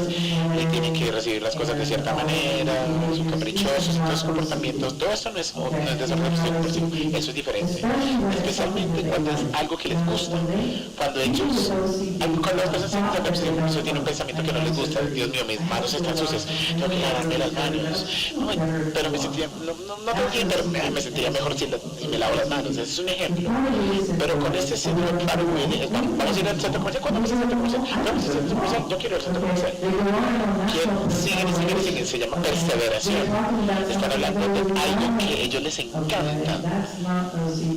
y tienen que recibir las cosas de cierta manera, son caprichosos, todos comportamientos, todo esto no es desorden obsesivo compulsivo, eso es diferente, especialmente cuando es algo que les gusta. Cuando las personas tienen desorden obsesivo compulsivo tienen un pensamiento que no les gusta, Dios mío, mis manos están sucias, tengo que lavarme las manos, pero me sentía no tengo que internet, me sentiría mejor si me lavo las manos. Ese es un ejemplo. Pero con este síndrome de Prader-Willi, vamos a ir al centro comercial. ¿Cuándo vamos al centro comercial? Vamos al centro comercial. Yo quiero ir al centro comercial. Siguen, se llama perseveración. Están hablando de algo que a ellos les encanta.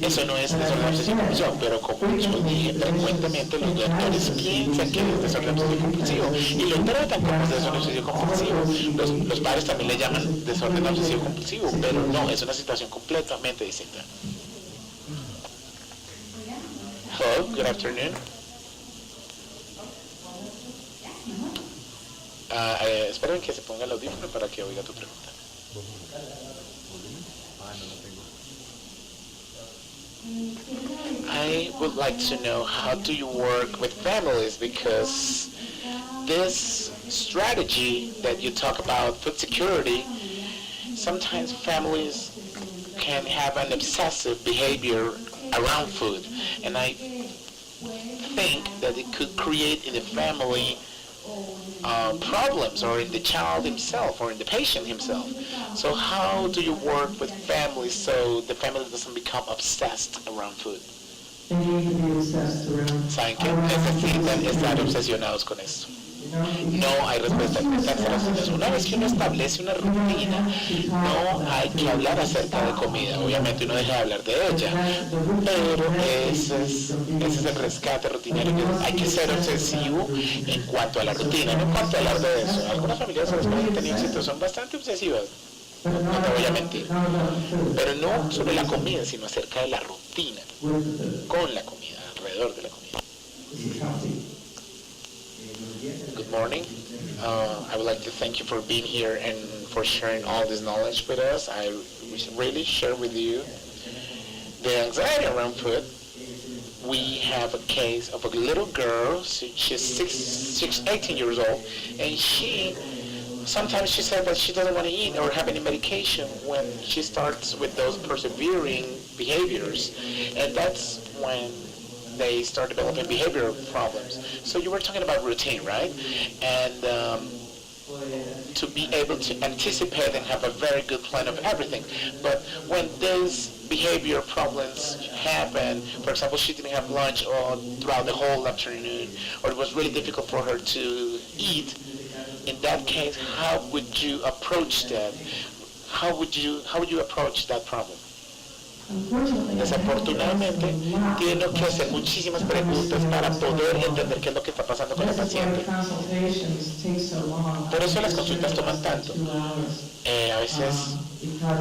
Eso no es desorden obsesivo compulsivo, pero como yo dije frecuentemente, los doctores piensan que es desorden obsesivo compulsivo y lo tratan como desorden obsesivo compulsivo. Los padres también le llaman desorden obsesivo compulsivo, pero no, es una situación completamente distinta. Hello, good afternoon. Esperen que se ponga el audífono para que oiga tu pregunta. I would like to know, how do you work with families, because this strategy that you talk about, food security, sometimes families can have an obsessive behavior around food, and I think that it could create in the family problems, or in the child himself, or in the patient himself. So how do you work with families so the family doesn't become obsessed around food? ¿Saben qué? Necesitan estar obsesionados con eso. No hay respuesta a una vez que uno establece una rutina, no hay que hablar acerca de comida. Obviamente uno deja de hablar de ella, pero ese es el rescate rutinario. Hay que ser obsesivo en cuanto a la rutina, no en cuanto a hablar de eso. Algunas familias que han tenido éxito son bastante obsesivas, no te voy a mentir, pero no sobre la comida, sino acerca de la rutina con la comida, alrededor de la comida. Good morning. I would like to thank you for being here and for sharing all this knowledge with us. I really share with you the anxiety around food. We have a case of a little girl. She's 18 years old, and sometimes she said that she doesn't want to eat or have any medication when she starts with those persevering behaviors, and that's when they start developing behavioral problems. So you were talking about routine, right? And to be able to anticipate and have a very good plan of everything. But when these behavior problems happen, for example, she didn't have lunch or throughout the whole afternoon, or it was really difficult for her to eat, in that case, how would you approach that? How would you approach that problem? Desafortunadamente, tiene que hacer muchísimas preguntas para poder entender qué es lo que está pasando con la paciente. Por eso las consultas toman tanto. A veces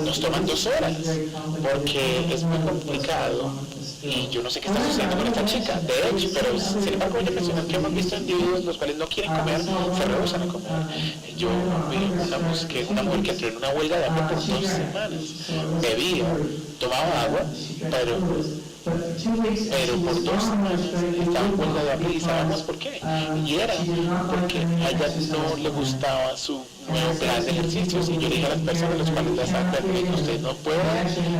nos toman 2 horas, porque es muy complicado y yo no sé qué está sucediendo con esta chica. De hecho, pero sin embargo voy a mencionar que hemos visto individuos los cuales no quieren comer, se rehusan a comer. Yo vi una mujer que entró en una huelga de hambre por 2 semanas. Bebía, tomaba agua, pero por 2 semanas estaba en huelga de hambre, y sabemos por qué. Y era porque a ella no le gustaba su nuevo plan de ejercicios, y yo le dije a las personas a las cuales las advertí: usted no puede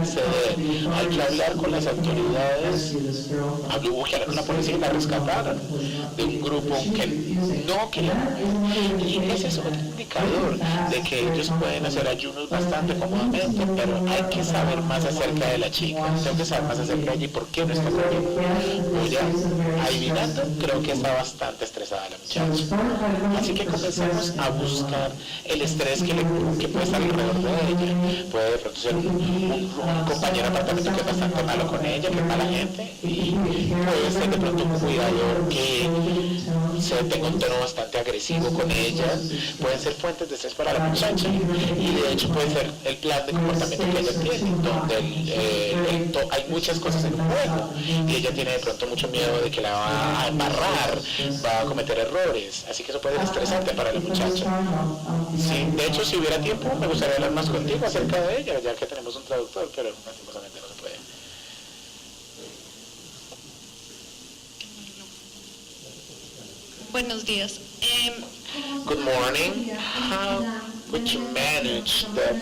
ceder, hay que hablar con las autoridades. Hubo que hablar con la policía y la rescataron de un grupo que no quería comer. Y ese es otro indicador de que ellos pueden hacer ayunos bastante cómodamente, pero hay que saber más acerca de la chica. Tengo que saber más acerca de ella y por qué no está comiendo. Voy adivinando, creo que está bastante estresada la muchacha. Así que comencemos a buscar el estrés que puede estar alrededor de ella. Puede de pronto ser un compañero de apartamento que es bastante malo con ella, que es mala gente, y puede ser de pronto un cuidador que se tenga un tono bastante agresivo con ella. Pueden ser fuentes de estrés para la muchacha, y de hecho puede ser el plan de comportamiento que ella tiene, donde hay muchas cosas en un juego y ella tiene de pronto mucho miedo de que la va a embarrar, va a cometer errores, así que eso puede ser estresante para la muchacha. Sí, de hecho, si hubiera tiempo, me gustaría hablar más contigo acerca de ella, ya que tenemos un traductor, pero lastimosamente no se puede. Buenos días. Good morning. How would you manage the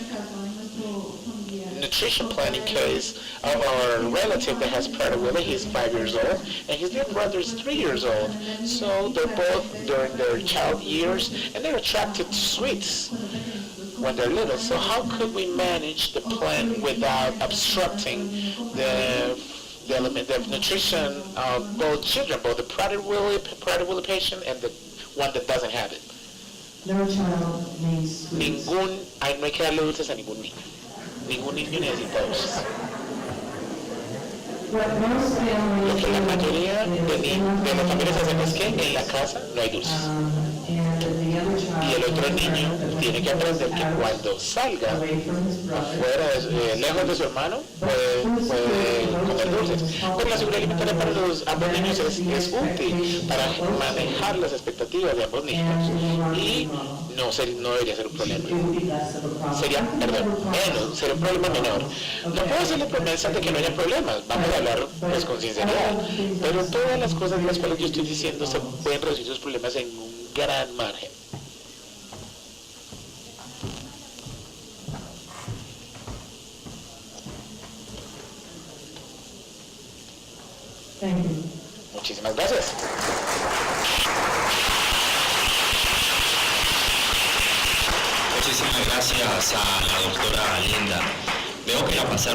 nutrition plan in case of our relative that has Prader-Willi? He's 5 years old, and his little brother is 3 years old. So they're both during their child years, and they're attracted to sweets when they're little. So how could we manage the plan without obstructing the element of nutrition of both children, both the Prader-Willi patient and the one that doesn't have it? No child needs sweets. No hay que darle dulces a ningún niño. Ningún niño necesita dulces. Lo que la mayoría de las familias hacen es que en la casa no hay dulces. Y el otro niño tiene que aprender que cuando salga fuera, lejos de su hermano, puede comer dulces. Pero la seguridad alimentaria para ambos niños es útil para manejar las expectativas de ambos niños y no debería ser un problema. Sería un problema menor. No puedo hacerle promesas de que no haya problemas, vamos a hablar pues con sinceridad, pero todas las cosas de las cuales yo estoy diciendo se pueden reducir sus problemas en un gran margen. Thank you. Muchísimas gracias. Muchísimas gracias a la doctora Linda. Veo que la pasaron